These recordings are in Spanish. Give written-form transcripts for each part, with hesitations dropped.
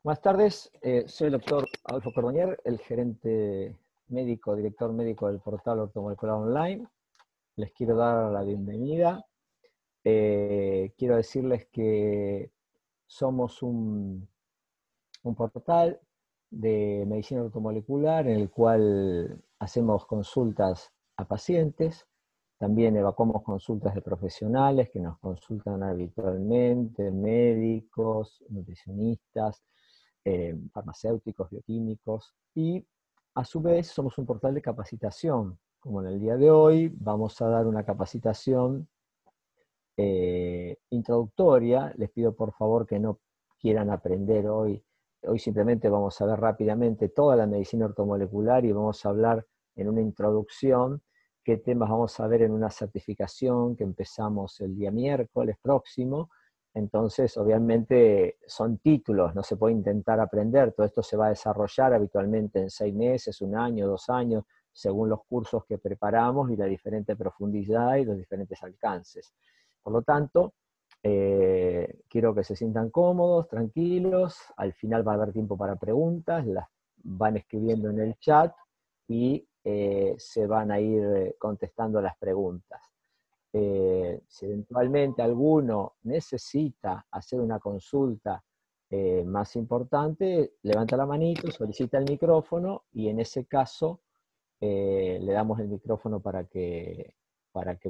Buenas tardes, soy el doctor Adolfo Cordonier, el gerente médico, director médico del portal Ortomolecular Online. Les quiero dar la bienvenida. Quiero decirles que somos un portal de medicina ortomolecular en el cual hacemos consultas a pacientes. También evacuamos consultas de profesionales que nos consultan habitualmente, médicos, nutricionistas, farmacéuticos, bioquímicos, y a su vez somos un portal de capacitación. Como en el día de hoy vamos a dar una capacitación introductoria. Les pido por favor que no quieran aprender hoy. Hoy simplemente vamos a ver rápidamente toda la medicina ortomolecular y vamos a hablar en una introducción qué temas vamos a ver en una certificación que empezamos el día miércoles próximo. Entonces, obviamente, son títulos, no se puede intentar aprender, todo esto se va a desarrollar habitualmente en 6 meses, 1 año, 2 años, según los cursos que preparamos y la diferente profundidad y los diferentes alcances. Por lo tanto, quiero que se sientan cómodos, tranquilos, al final va a haber tiempo para preguntas, las van escribiendo en el chat y se van a ir contestando las preguntas. Si eventualmente alguno necesita hacer una consulta más importante, levanta la manito, solicita el micrófono y en ese caso le damos el micrófono para que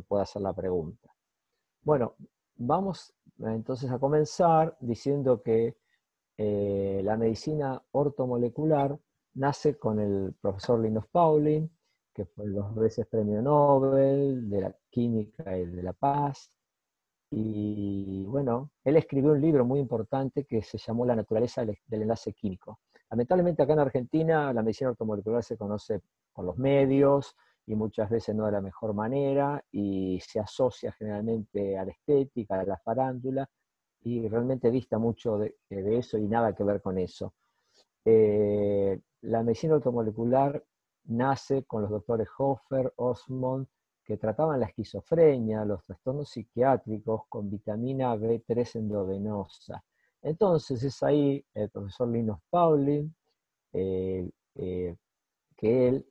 pueda hacer la pregunta. Bueno, vamos entonces a comenzar diciendo que la medicina ortomolecular nace con el profesor Linus Pauling, que fue 2 veces premio Nobel de la Química y de la Paz. Y bueno, él escribió un libro muy importante que se llamó La naturaleza del enlace químico. Lamentablemente acá en Argentina la medicina ortomolecular se conoce por los medios y muchas veces no de la mejor manera y se asocia generalmente a la estética, a la farándula, y realmente dista mucho de eso y nada que ver con eso. La medicina ortomolecular nace con los doctores Hofer, Osmond, que trataban la esquizofrenia, los trastornos psiquiátricos con vitamina B3 endovenosa. Entonces es ahí el profesor Linus Pauling que él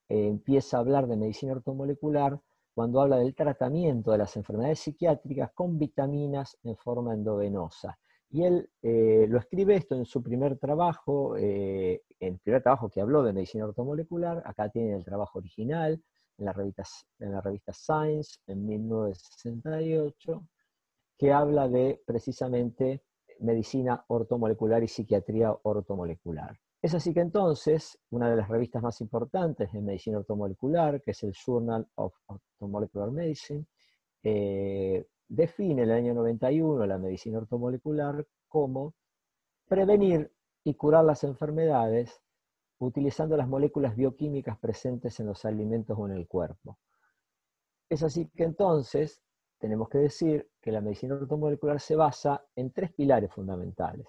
empieza a hablar de medicina ortomolecular cuando habla del tratamiento de las enfermedades psiquiátricas con vitaminas en forma endovenosa. Y él lo escribe esto en su primer trabajo, el primer trabajo que habló de medicina ortomolecular. Acá tiene el trabajo original, en la revista Science, en 1968, que habla de precisamente medicina ortomolecular y psiquiatría ortomolecular. Es así que entonces, una de las revistas más importantes de medicina ortomolecular, que es el Journal of Orthomolecular Medicine, define en el año 91 la medicina ortomolecular como prevenir y curar las enfermedades utilizando las moléculas bioquímicas presentes en los alimentos o en el cuerpo. Es así que entonces tenemos que decir que la medicina ortomolecular se basa en 3 pilares fundamentales: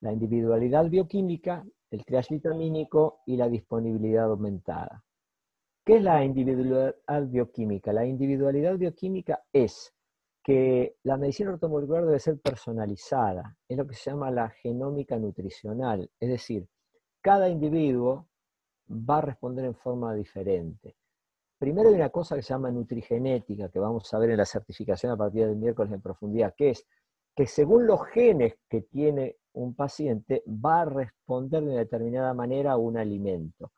la individualidad bioquímica, el triage vitamínico y la disponibilidad aumentada. ¿Qué es la individualidad bioquímica? La individualidad bioquímica es que la medicina ortomolecular debe ser personalizada, es lo que se llama la genómica nutricional, es decir, cada individuo va a responder en forma diferente. Primero hay una cosa que se llama nutrigenética, que vamos a ver en la certificación a partir del miércoles en profundidad, que es que según los genes que tiene un paciente, va a responder de determinada manera a un alimento.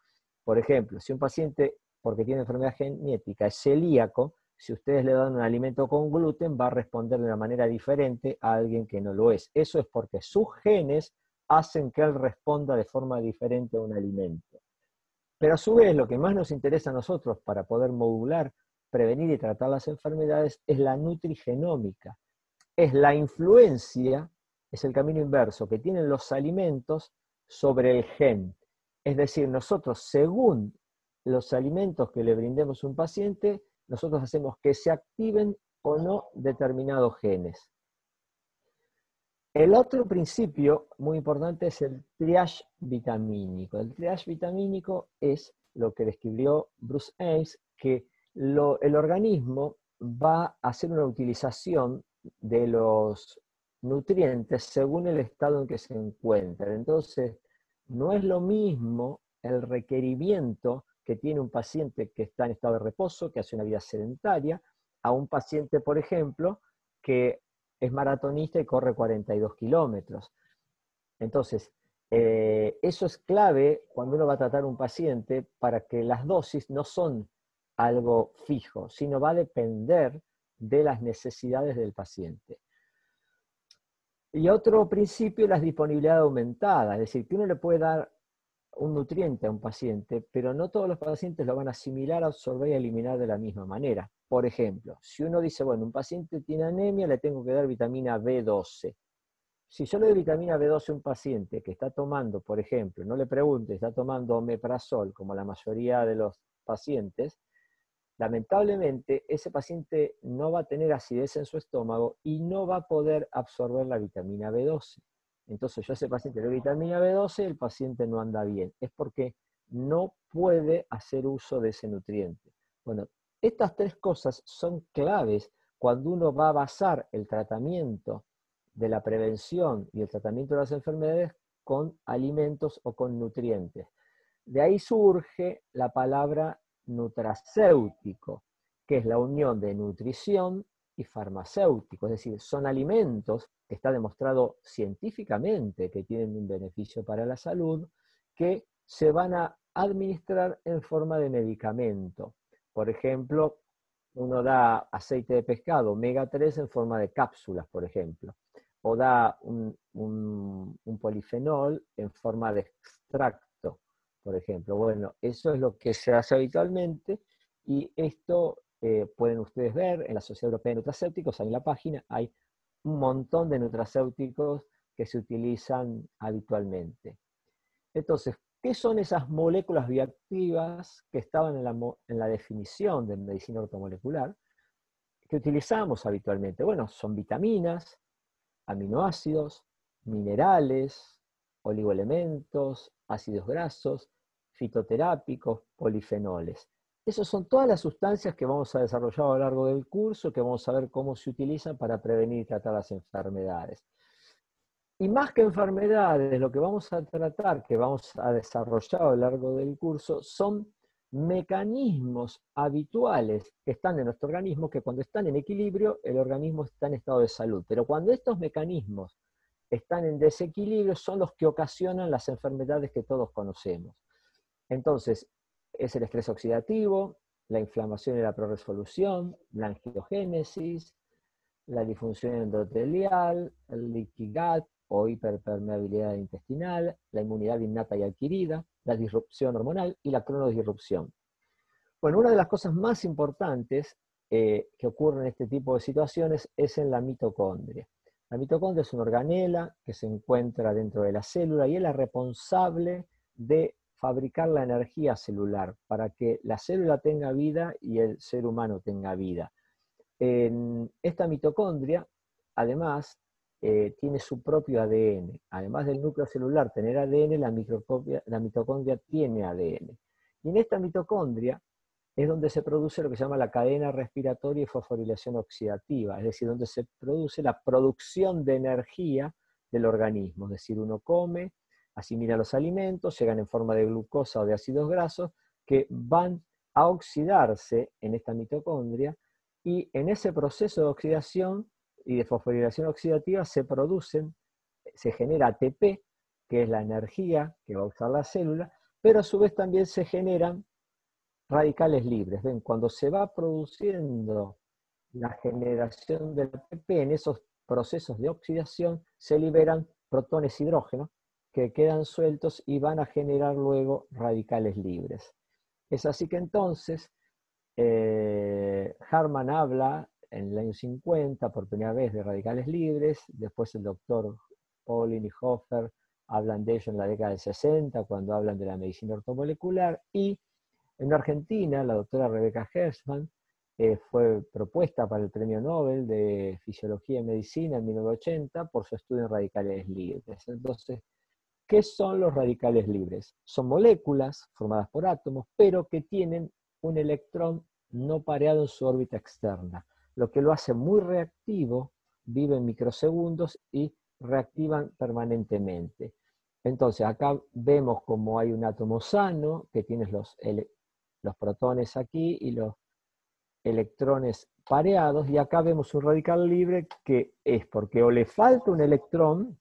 Por ejemplo, si un paciente, porque tiene enfermedad genética, es celíaco, si ustedes le dan un alimento con gluten, va a responder de una manera diferente a alguien que no lo es. Eso es porque sus genes hacen que él responda de forma diferente a un alimento. Pero a su vez, lo que más nos interesa a nosotros para poder modular, prevenir y tratar las enfermedades es la nutrigenómica. Es la influencia, es el camino inverso que tienen los alimentos sobre el gen. Es decir, nosotros, según los alimentos que le brindemos a un paciente, nosotros hacemos que se activen o no determinados genes. El otro principio muy importante es el triage vitamínico. El triage vitamínico es lo que describió Bruce Ames, que el organismo va a hacer una utilización de los nutrientes según el estado en que se encuentran. Entonces, no es lo mismo el requerimiento que tiene un paciente que está en estado de reposo, que hace una vida sedentaria, a un paciente, por ejemplo, que es maratonista y corre 42 kilómetros. Entonces, eso es clave cuando uno va a tratar a un paciente para que las dosis no son algo fijo, sino va a depender de las necesidades del paciente. Y otro principio es la disponibilidad aumentada, es decir, que uno le puede dar un nutriente a un paciente, pero no todos los pacientes lo van a asimilar, absorber y eliminar de la misma manera. Por ejemplo, si uno dice, bueno, un paciente tiene anemia, le tengo que dar vitamina B12. Si yo le doy vitamina B12 a un paciente que está tomando, por ejemplo, no le pregunte, está tomando omeprazol, como la mayoría de los pacientes, lamentablemente ese paciente no va a tener acidez en su estómago y no va a poder absorber la vitamina B12. Entonces yo a ese paciente le doy vitamina B12 y el paciente no anda bien. Es porque no puede hacer uso de ese nutriente. Bueno, estas tres cosas son claves cuando uno va a basar el tratamiento de la prevención y el tratamiento de las enfermedades con alimentos o con nutrientes. De ahí surge la palabra nutracéutico, que es la unión de nutrición y farmacéutico, es decir, son alimentos que está demostrado científicamente que tienen un beneficio para la salud, que se van a administrar en forma de medicamento. Por ejemplo, uno da aceite de pescado, omega 3, en forma de cápsulas, por ejemplo, o da un polifenol en forma de extracto, por ejemplo. Bueno, eso es lo que se hace habitualmente y esto pueden ustedes ver en la Sociedad Europea de Nutracéuticos, ahí en la página hay un montón de nutracéuticos que se utilizan habitualmente. Entonces, ¿qué son esas moléculas bioactivas que estaban en la definición de medicina ortomolecular que utilizamos habitualmente? Bueno, son vitaminas, aminoácidos, minerales, oligoelementos, ácidos grasos, fitoterápicos, polifenoles. Esas son todas las sustancias que vamos a desarrollar a lo largo del curso, que vamos a ver cómo se utilizan para prevenir y tratar las enfermedades. Y más que enfermedades, lo que vamos a tratar, que vamos a desarrollar a lo largo del curso, son mecanismos habituales que están en nuestro organismo, que cuando están en equilibrio, el organismo está en estado de salud. Pero cuando estos mecanismos están en desequilibrio, son los que ocasionan las enfermedades que todos conocemos. Entonces, es el estrés oxidativo, la inflamación y la prorresolución, la angiogénesis, la disfunción endotelial, el leaky gut o hiperpermeabilidad intestinal, la inmunidad innata y adquirida, la disrupción hormonal y la cronodisrupción. Bueno, una de las cosas más importantes que ocurre en este tipo de situaciones es en la mitocondria. La mitocondria es una organela que se encuentra dentro de la célula y es la responsable de fabricar la energía celular para que la célula tenga vida y el ser humano tenga vida. En esta mitocondria, además, tiene su propio ADN. Además del núcleo celular tener ADN, la mitocondria tiene ADN. Y en esta mitocondria es donde se produce lo que se llama la cadena respiratoria y fosforilación oxidativa, es decir, donde se produce la producción de energía del organismo. Es decir, uno come, asimila los alimentos, llegan en forma de glucosa o de ácidos grasos, que van a oxidarse en esta mitocondria, y en ese proceso de oxidación y de fosforilación oxidativa se genera ATP, que es la energía que va a usar la célula, pero a su vez también se generan radicales libres. ¿Ven? Cuando se va produciendo la generación del ATP, en esos procesos de oxidación se liberan protones hidrógeno que quedan sueltos y van a generar luego radicales libres. Es así que entonces Harman habla en el año 50 por primera vez de radicales libres, después el doctor Pauling y Hofer hablan de ello en la década del 60 cuando hablan de la medicina ortomolecular, y en Argentina la doctora Rebecca Hersman fue propuesta para el Premio Nobel de Fisiología y Medicina en 1980 por su estudio en radicales libres. Entonces, ¿qué son los radicales libres? Son moléculas formadas por átomos, pero que tienen un electrón no pareado en su órbita externa, lo que lo hace muy reactivo, viven microsegundos y reactivan permanentemente. Entonces acá vemos como hay un átomo sano, que tiene los protones aquí y los electrones pareados, y acá vemos un radical libre que es porque o le falta un electrón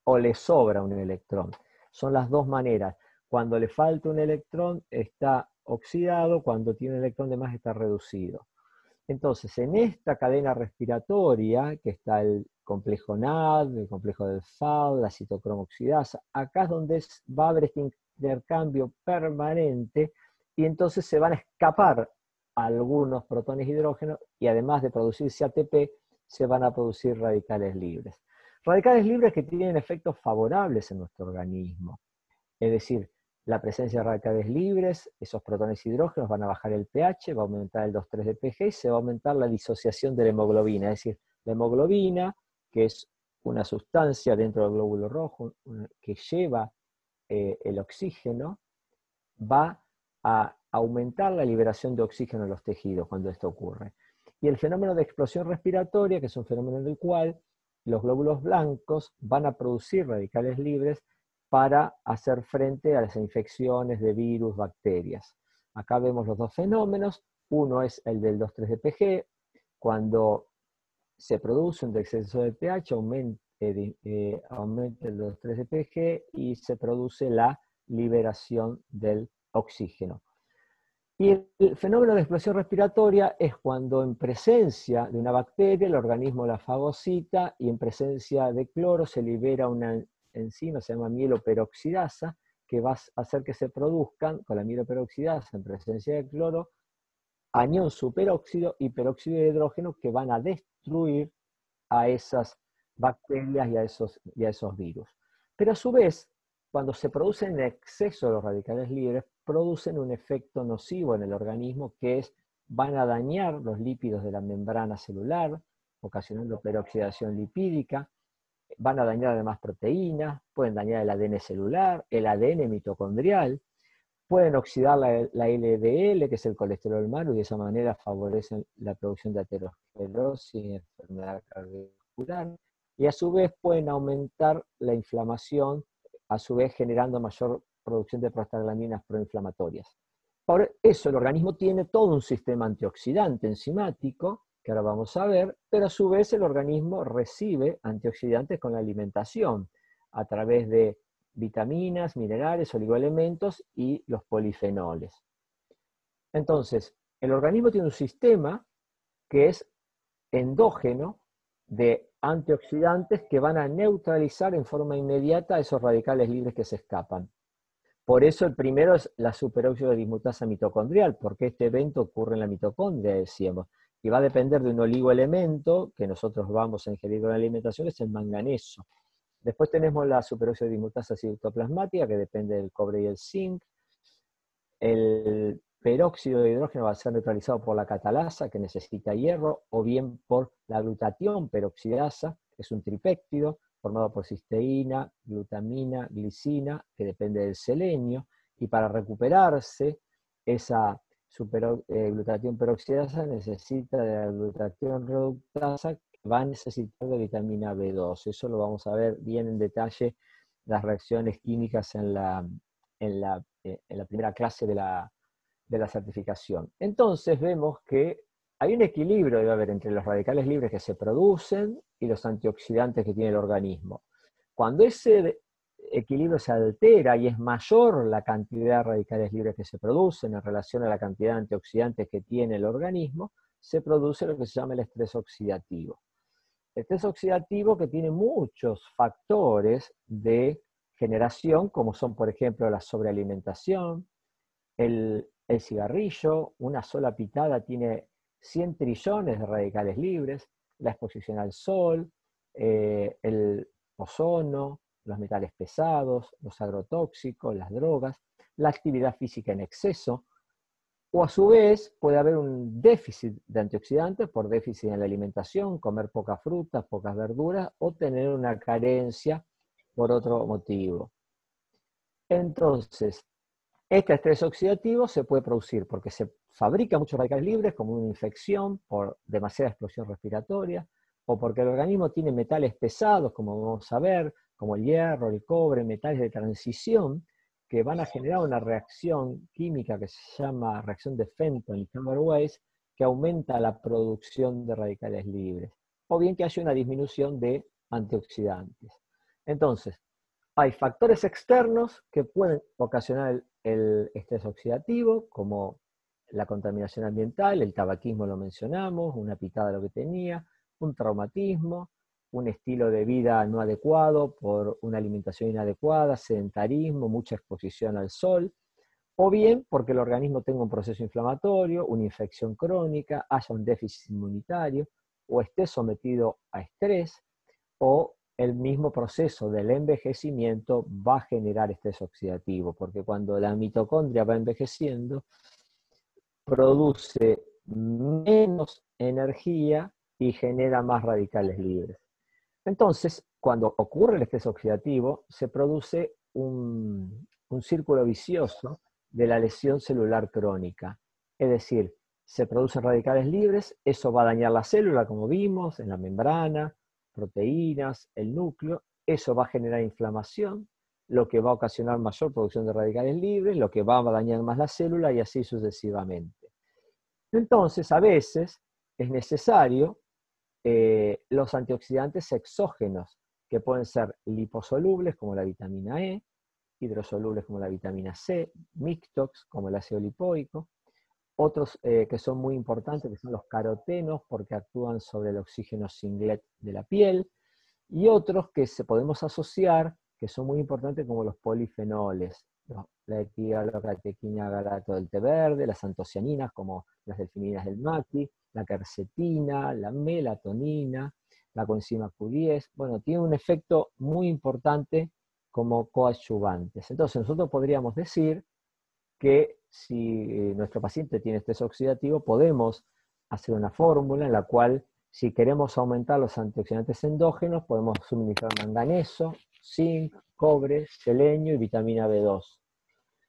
o le sobra un electrón. Son las dos maneras. Cuando le falta un electrón está oxidado, cuando tiene un electrón de más está reducido. Entonces, en esta cadena respiratoria, que está el complejo NAD, el complejo del FAD, la citocromo oxidasa, acá es donde va a haber este intercambio permanente, y entonces se van a escapar algunos protones hidrógenos, y además de producirse ATP, se van a producir radicales libres. Radicales libres que tienen efectos favorables en nuestro organismo. Es decir, la presencia de radicales libres, esos protones hidrógenos van a bajar el pH, va a aumentar el 2,3 de pG y se va a aumentar la disociación de la hemoglobina. Es decir, la hemoglobina, que es una sustancia dentro del glóbulo rojo que lleva el oxígeno, va a aumentar la liberación de oxígeno en los tejidos cuando esto ocurre. Y el fenómeno de explosión respiratoria, que es un fenómeno en el cual los glóbulos blancos van a producir radicales libres para hacer frente a las infecciones de virus, bacterias. Acá vemos los dos fenómenos. Uno es el del 2,3 de pG, cuando se produce un exceso de pH, aumenta el 2,3 de pG y se produce la liberación del oxígeno. Y el fenómeno de explosión respiratoria es cuando en presencia de una bacteria el organismo la fagocita y en presencia de cloro se libera una enzima, se llama mieloperoxidasa, que va a hacer que se produzcan con la mieloperoxidasa en presencia de cloro anión superóxido y peróxido de hidrógeno, que van a destruir a esas bacterias y a esos virus. Pero a su vez, cuando se producen en exceso los radicales libres, producen un efecto nocivo en el organismo, que es, van a dañar los lípidos de la membrana celular, ocasionando peroxidación lipídica, van a dañar además proteínas, pueden dañar el ADN celular, el ADN mitocondrial, pueden oxidar la LDL, que es el colesterol malo, y de esa manera favorecen la producción de aterosclerosis y enfermedad cardiovascular, y a su vez pueden aumentar la inflamación, a su vez generando mayor producción de prostaglandinas proinflamatorias. Por eso el organismo tiene todo un sistema antioxidante enzimático, que ahora vamos a ver, pero a su vez el organismo recibe antioxidantes con la alimentación, a través de vitaminas, minerales, oligoelementos y los polifenoles. Entonces, el organismo tiene un sistema que es endógeno de antioxidantes que van a neutralizar en forma inmediata esos radicales libres que se escapan. Por eso el primero es la superóxido de dismutasa mitocondrial, porque este evento ocurre en la mitocondria, decíamos, y va a depender de un oligoelemento que nosotros vamos a ingerir con la alimentación, es el manganeso. Después tenemos la superóxido de dismutasa citoplasmática, que depende del cobre y el zinc. El peróxido de hidrógeno va a ser neutralizado por la catalasa, que necesita hierro, o bien por la glutatión peroxidasa, que es un tripéptido formado por cisteína, glutamina, glicina, que depende del selenio, y para recuperarse esa glutatión peroxidasa necesita de la glutatión reductasa, que va a necesitar de vitamina B2. Eso lo vamos a ver bien en detalle, las reacciones químicas en la primera clase de la certificación. Entonces vemos que hay un equilibrio, debe haber, entre los radicales libres que se producen y los antioxidantes que tiene el organismo. Cuando ese equilibrio se altera y es mayor la cantidad de radicales libres que se producen en relación a la cantidad de antioxidantes que tiene el organismo, se produce lo que se llama el estrés oxidativo. El estrés oxidativo que tiene muchos factores de generación, como son, por ejemplo, la sobrealimentación, el cigarrillo. Una sola pitada tiene 100 trillones de radicales libres, la exposición al sol, el ozono, los metales pesados, los agrotóxicos, las drogas, la actividad física en exceso, o a su vez puede haber un déficit de antioxidantes por déficit en la alimentación, comer pocas frutas, pocas verduras, o tener una carencia por otro motivo. Entonces, este estrés oxidativo se puede producir porque se fabrican muchos radicales libres, como una infección por demasiada explosión respiratoria, o porque el organismo tiene metales pesados, como vamos a ver, como el hierro, el cobre, metales de transición, que van a generar una reacción química que se llama reacción de Fenton y Hammerweiss, que aumenta la producción de radicales libres, o bien que haya una disminución de antioxidantes. Entonces, hay factores externos que pueden ocasionar el estrés oxidativo, como la contaminación ambiental, el tabaquismo lo mencionamos, una picada de lo que tenía, un traumatismo, un estilo de vida no adecuado por una alimentación inadecuada, sedentarismo, mucha exposición al sol, o bien porque el organismo tenga un proceso inflamatorio, una infección crónica, haya un déficit inmunitario, o esté sometido a estrés, o el mismo proceso del envejecimiento va a generar estrés oxidativo, porque cuando la mitocondria va envejeciendo, produce menos energía y genera más radicales libres. Entonces, cuando ocurre el estrés oxidativo, se produce un círculo vicioso de la lesión celular crónica. Es decir, se producen radicales libres, eso va a dañar la célula, como vimos, en la membrana, proteínas, el núcleo, eso va a generar inflamación, lo que va a ocasionar mayor producción de radicales libres, lo que va a dañar más la célula y así sucesivamente. Entonces, a veces es necesario los antioxidantes exógenos, que pueden ser liposolubles como la vitamina E, hidrosolubles como la vitamina C, mixtox como el ácido lipoico, otros que son muy importantes que son los carotenos porque actúan sobre el oxígeno singlet de la piel, y otros que podemos asociar que son muy importantes como los polifenoles, la epigalocatequina galato del té verde, las antocianinas como las delfininas del maqui, la quercetina, la melatonina, la coenzima Q10, bueno, tiene un efecto muy importante como coadyuvantes. Entonces nosotros podríamos decir que si nuestro paciente tiene estrés oxidativo, podemos hacer una fórmula en la cual si queremos aumentar los antioxidantes endógenos, podemos suministrar manganeso, zinc, cobre, selenio y vitamina B2.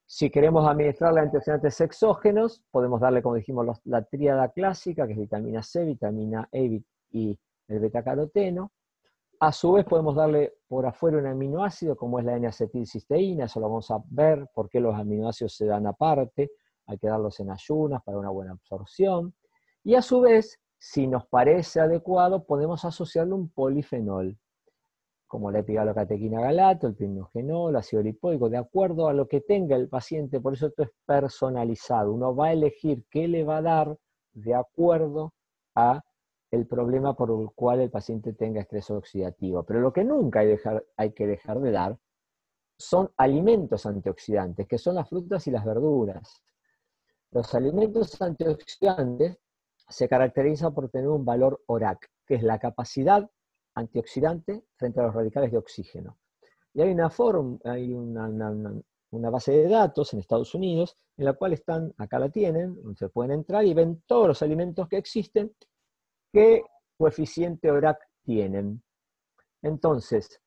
Si queremos administrarle antioxidantes exógenos, podemos darle, como dijimos, la tríada clásica, que es vitamina C, vitamina E y el betacaroteno. A su vez podemos darle por afuera un aminoácido, como es la N-acetilcisteína, eso lo vamos a ver, por qué los aminoácidos se dan aparte, hay que darlos en ayunas para una buena absorción. Y a su vez, si nos parece adecuado, podemos asociarle un polifenol, como la epigalocatequina galato, el pirinogenol, el ácido lipoico, de acuerdo a lo que tenga el paciente, por eso esto es personalizado. Uno va a elegir qué le va a dar de acuerdo a el problema por el cual el paciente tenga estrés oxidativo. Pero lo que nunca hay que dejar de dar son alimentos antioxidantes, que son las frutas y las verduras. Los alimentos antioxidantes se caracterizan por tener un valor ORAC, que es la capacidad antioxidante frente a los radicales de oxígeno. Y hay una base de datos en Estados Unidos en la cual están, acá la tienen, se pueden entrar y ven todos los alimentos que existen, qué coeficiente ORAC tienen. Entonces,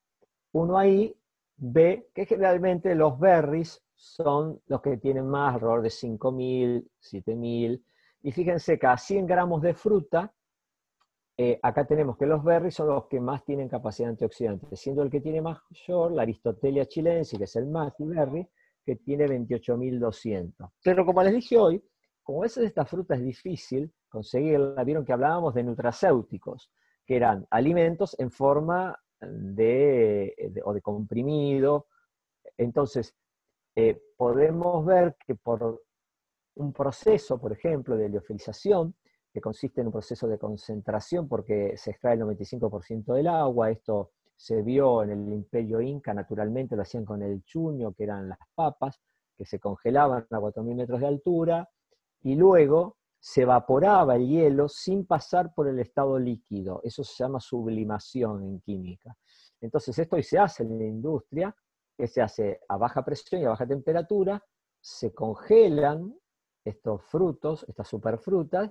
uno ahí ve que generalmente los berries son los que tienen más, alrededor de 5.000, 7.000, y fíjense que a 100 gramos de fruta, acá tenemos que los berries son los que más tienen capacidad antioxidante, siendo el que tiene mayor la Aristotelia chilensis, que es el maqui berry, que tiene 28.200. Pero como les dije hoy, como a veces esta fruta es difícil conseguirla, vieron que hablábamos de nutracéuticos, que eran alimentos en forma o de comprimido. Entonces, podemos ver que por un proceso, por ejemplo, de liofilización, que consiste en un proceso de concentración porque se extrae el 95% del agua. Esto se vio en el Imperio Inca, naturalmente lo hacían con el chuño, que eran las papas, que se congelaban a 4.000 metros de altura, y luego se evaporaba el hielo sin pasar por el estado líquido. Eso se llama sublimación en química. Entonces esto hoy se hace en la industria, que se hace a baja presión y a baja temperatura, se congelan estos frutos, estas superfrutas,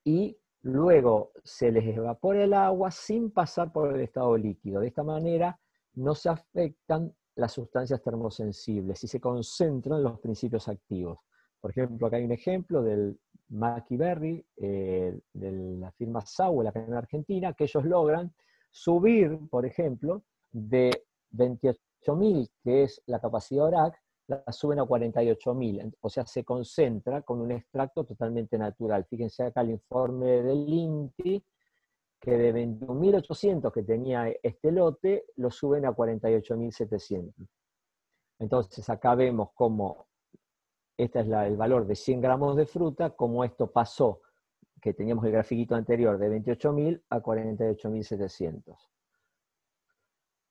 y luego se les evapora el agua sin pasar por el estado líquido. De esta manera no se afectan las sustancias termosensibles y se concentran los principios activos. Por ejemplo, acá hay un ejemplo del Maki Berry, de la firma Sauer, acá en Argentina, que ellos logran subir, por ejemplo, de 28.000, que es la capacidad ORAC, la suben a 48.000. O sea, se concentra con un extracto totalmente natural. Fíjense acá el informe del INTI, que de 21.800 que tenía este lote, lo suben a 48.700. Entonces acá vemos cómo este es el valor de 100 gramos de fruta, cómo esto pasó, que teníamos el grafiquito anterior, de 28.000 a 48.700.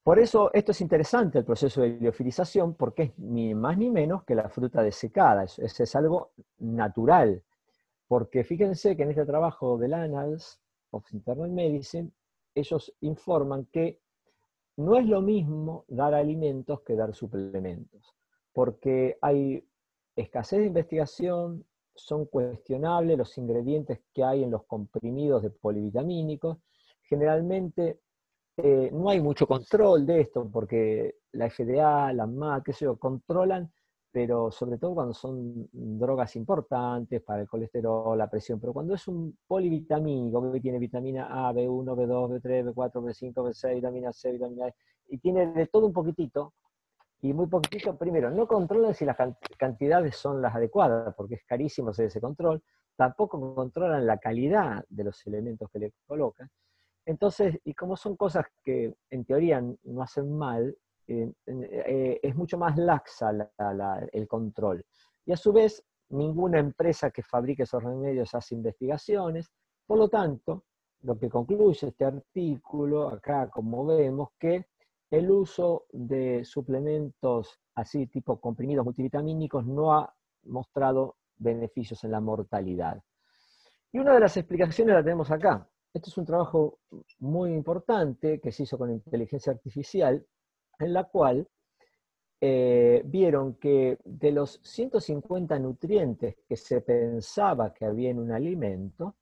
Por eso esto es interesante, el proceso de liofilización, porque es ni más ni menos que la fruta desecada. Es algo natural. Porque fíjense que en este trabajo del Annals of Internal Medicine, ellos informan que no es lo mismo dar alimentos que dar suplementos, porque hay escasez de investigación, son cuestionables los ingredientes que hay en los comprimidos de polivitamínicos, generalmente no hay mucho control de esto, porque la FDA, la ANMAT, qué sé yo, controlan, pero sobre todo cuando son drogas importantes para el colesterol, la presión. Pero cuando es un polivitamínico que tiene vitamina A, B1, B2, B3, B4, B5, B6, vitamina C, vitamina E, y tiene de todo un poquitito, y muy poquitito, primero, no controlan si las cantidades son las adecuadas, porque es carísimo hacer ese control, tampoco controlan la calidad de los elementos que le colocan. Entonces, y como son cosas que en teoría no hacen mal, es mucho más laxa el control. Y a su vez, ninguna empresa que fabrique esos remedios hace investigaciones. Por lo tanto, lo que concluye este artículo, acá como vemos, que el uso de suplementos así tipo comprimidos multivitamínicos no ha mostrado beneficios en la mortalidad. Y una de las explicaciones la tenemos acá. Este es un trabajo muy importante que se hizo con inteligencia artificial, en la cual vieron que de los 150 nutrientes que se pensaba que había en un alimento,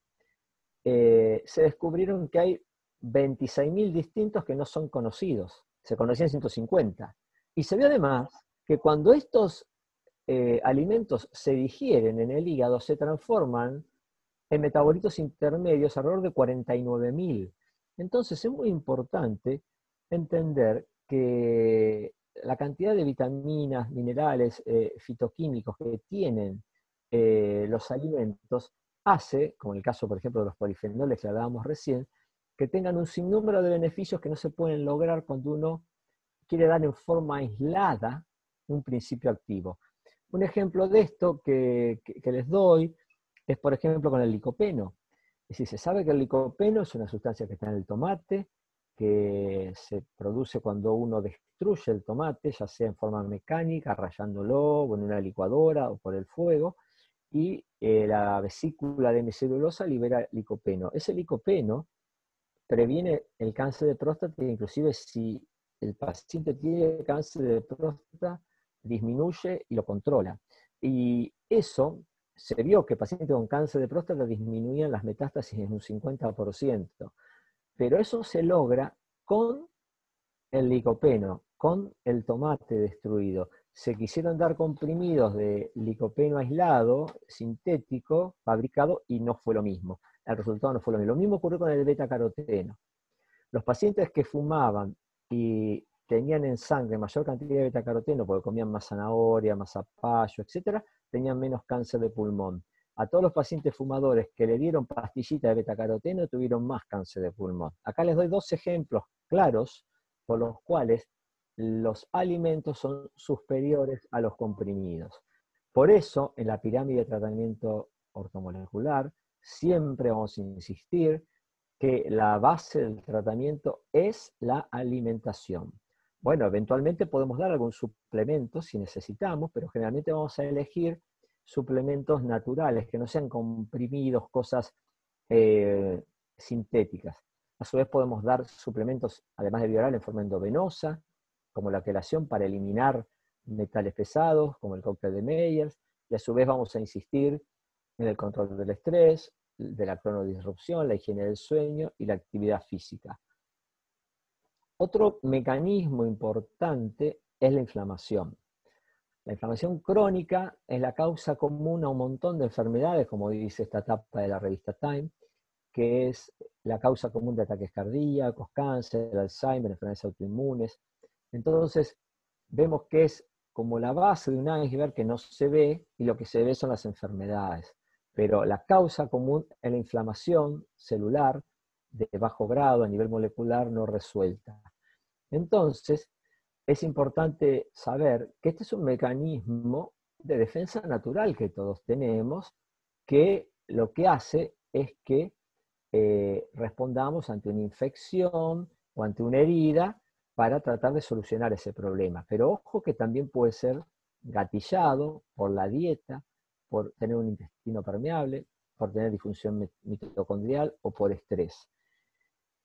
se descubrieron que hay 26.000 distintos que no son conocidos. Se conocían 150. Y se vio además que cuando estos alimentos se digieren en el hígado, se transforman en metabolitos intermedios alrededor de 49.000. Entonces es muy importante entender que la cantidad de vitaminas, minerales, fitoquímicos que tienen los alimentos hace, como en el caso por ejemplo de los polifenoles que hablábamos recién, que tengan un sinnúmero de beneficios que no se pueden lograr cuando uno quiere dar en forma aislada un principio activo. Un ejemplo de esto que les doy es, por ejemplo, con el licopeno. Es decir, se sabe que el licopeno es una sustancia que está en el tomate, que se produce cuando uno destruye el tomate, ya sea en forma mecánica, rallándolo, o en una licuadora, o por el fuego, y la vesícula de hemicelulosa libera licopeno. Ese licopeno previene el cáncer de próstata, e inclusive si el paciente tiene cáncer de próstata, disminuye y lo controla. Y eso se vio que pacientes con cáncer de próstata disminuían las metástasis en un 50%, pero eso se logra con el licopeno, con el tomate destruido. Se quisieron dar comprimidos de licopeno aislado, sintético, fabricado, y no fue lo mismo. El resultado no fue lo mismo. Lo mismo ocurrió con el beta-caroteno. Los pacientes que fumaban y tenían en sangre mayor cantidad de beta-caroteno, porque comían más zanahoria, más zapallo, etc., tenían menos cáncer de pulmón. A todos los pacientes fumadores que le dieron pastillita de beta-caroteno tuvieron más cáncer de pulmón. Acá les doy dos ejemplos claros por los cuales los alimentos son superiores a los comprimidos. Por eso, en la pirámide de tratamiento ortomolecular, siempre vamos a insistir que la base del tratamiento es la alimentación. Bueno, eventualmente podemos dar algún suplemento si necesitamos, pero generalmente vamos a elegir suplementos naturales, que no sean comprimidos, cosas sintéticas. A su vez podemos dar suplementos, además de bioral, en forma endovenosa, como la quelación para eliminar metales pesados, como el cóctel de Meyers, y a su vez vamos a insistir en el control del estrés, de la cronodisrupción, la higiene del sueño y la actividad física. Otro mecanismo importante es la inflamación. La inflamación crónica es la causa común a un montón de enfermedades, como dice esta etapa de la revista Time, que es la causa común de ataques cardíacos, cáncer, Alzheimer, enfermedades autoinmunes. Entonces, vemos que es como la base de un iceberg que no se ve, y lo que se ve son las enfermedades. Pero la causa común es la inflamación celular de bajo grado a nivel molecular no resuelta. Entonces, es importante saber que este es un mecanismo de defensa natural que todos tenemos, que lo que hace es que respondamos ante una infección o ante una herida para tratar de solucionar ese problema. Pero ojo que también puede ser gatillado por la dieta, por tener un intestino permeable, por tener disfunción mitocondrial o por estrés.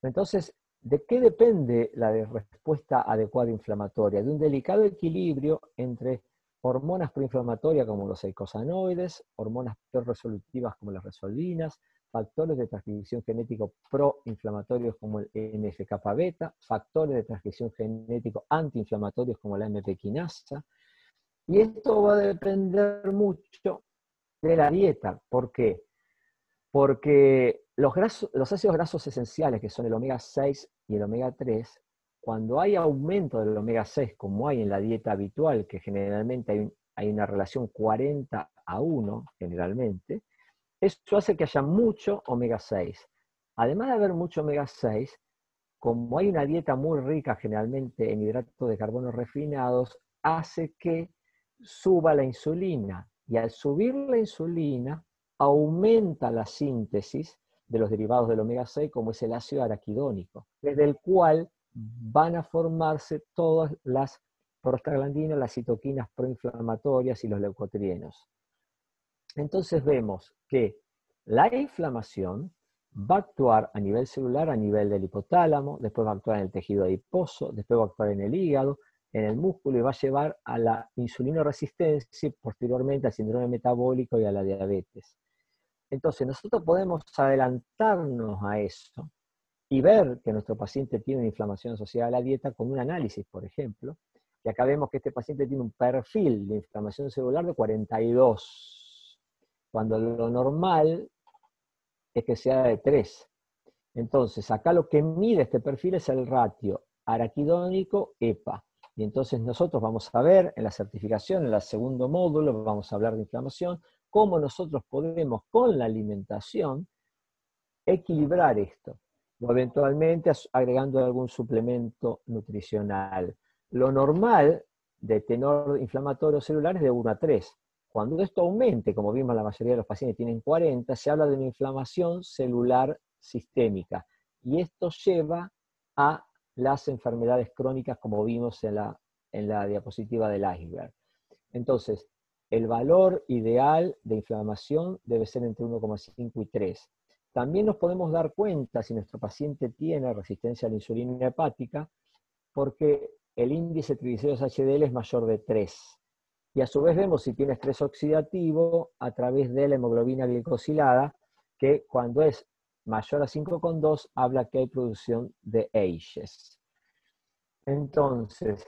Entonces, ¿de qué depende la respuesta adecuada inflamatoria? De un delicado equilibrio entre hormonas proinflamatorias como los eicosanoides, hormonas pro-resolutivas como las resolvinas, factores de transcripción genético proinflamatorios como el NF-kappa-beta, factores de transcripción genético antiinflamatorios como la MP quinasa. Y esto va a depender mucho de la dieta. ¿Por qué? Porque los ácidos grasos esenciales, que son el omega 6 y el omega 3, cuando hay aumento del omega 6, como hay en la dieta habitual, que generalmente hay una relación 40:1, generalmente, eso hace que haya mucho omega 6. Además de haber mucho omega 6, como hay una dieta muy rica generalmente en hidratos de carbono refinados, hace que suba la insulina. Y al subir la insulina, aumenta la síntesis de los derivados del omega 6, como es el ácido araquidónico, desde el cual van a formarse todas las prostaglandinas, las citoquinas proinflamatorias y los leucotrienos. Entonces vemos que la inflamación va a actuar a nivel celular, a nivel del hipotálamo, después va a actuar en el tejido adiposo, después va a actuar en el hígado, en el músculo, y va a llevar a la insulinoresistencia y posteriormente al síndrome metabólico y a la diabetes. Entonces nosotros podemos adelantarnos a eso y ver que nuestro paciente tiene una inflamación asociada a la dieta con un análisis, por ejemplo, y acá vemos que este paciente tiene un perfil de inflamación celular de 42, cuando lo normal es que sea de 3. Entonces, acá lo que mide este perfil es el ratio araquidónico-EPA. Y entonces nosotros vamos a ver en la certificación, en el segundo módulo, vamos a hablar de inflamación, cómo nosotros podemos con la alimentación equilibrar esto, o eventualmente agregando algún suplemento nutricional. Lo normal de tenor inflamatorio celular es de 1 a 3. Cuando esto aumente, como vimos la mayoría de los pacientes tienen 40, se habla de una inflamación celular sistémica. Y esto lleva a las enfermedades crónicas, como vimos en la diapositiva del iceberg. Entonces, el valor ideal de inflamación debe ser entre 1,5 y 3. También nos podemos dar cuenta si nuestro paciente tiene resistencia a la insulina hepática, porque el índice de triglicéridos HDL es mayor de 3. Y a su vez vemos si tiene estrés oxidativo a través de la hemoglobina glicosilada, que cuando es mayor a 5,2 habla que hay producción de AGEs. Entonces,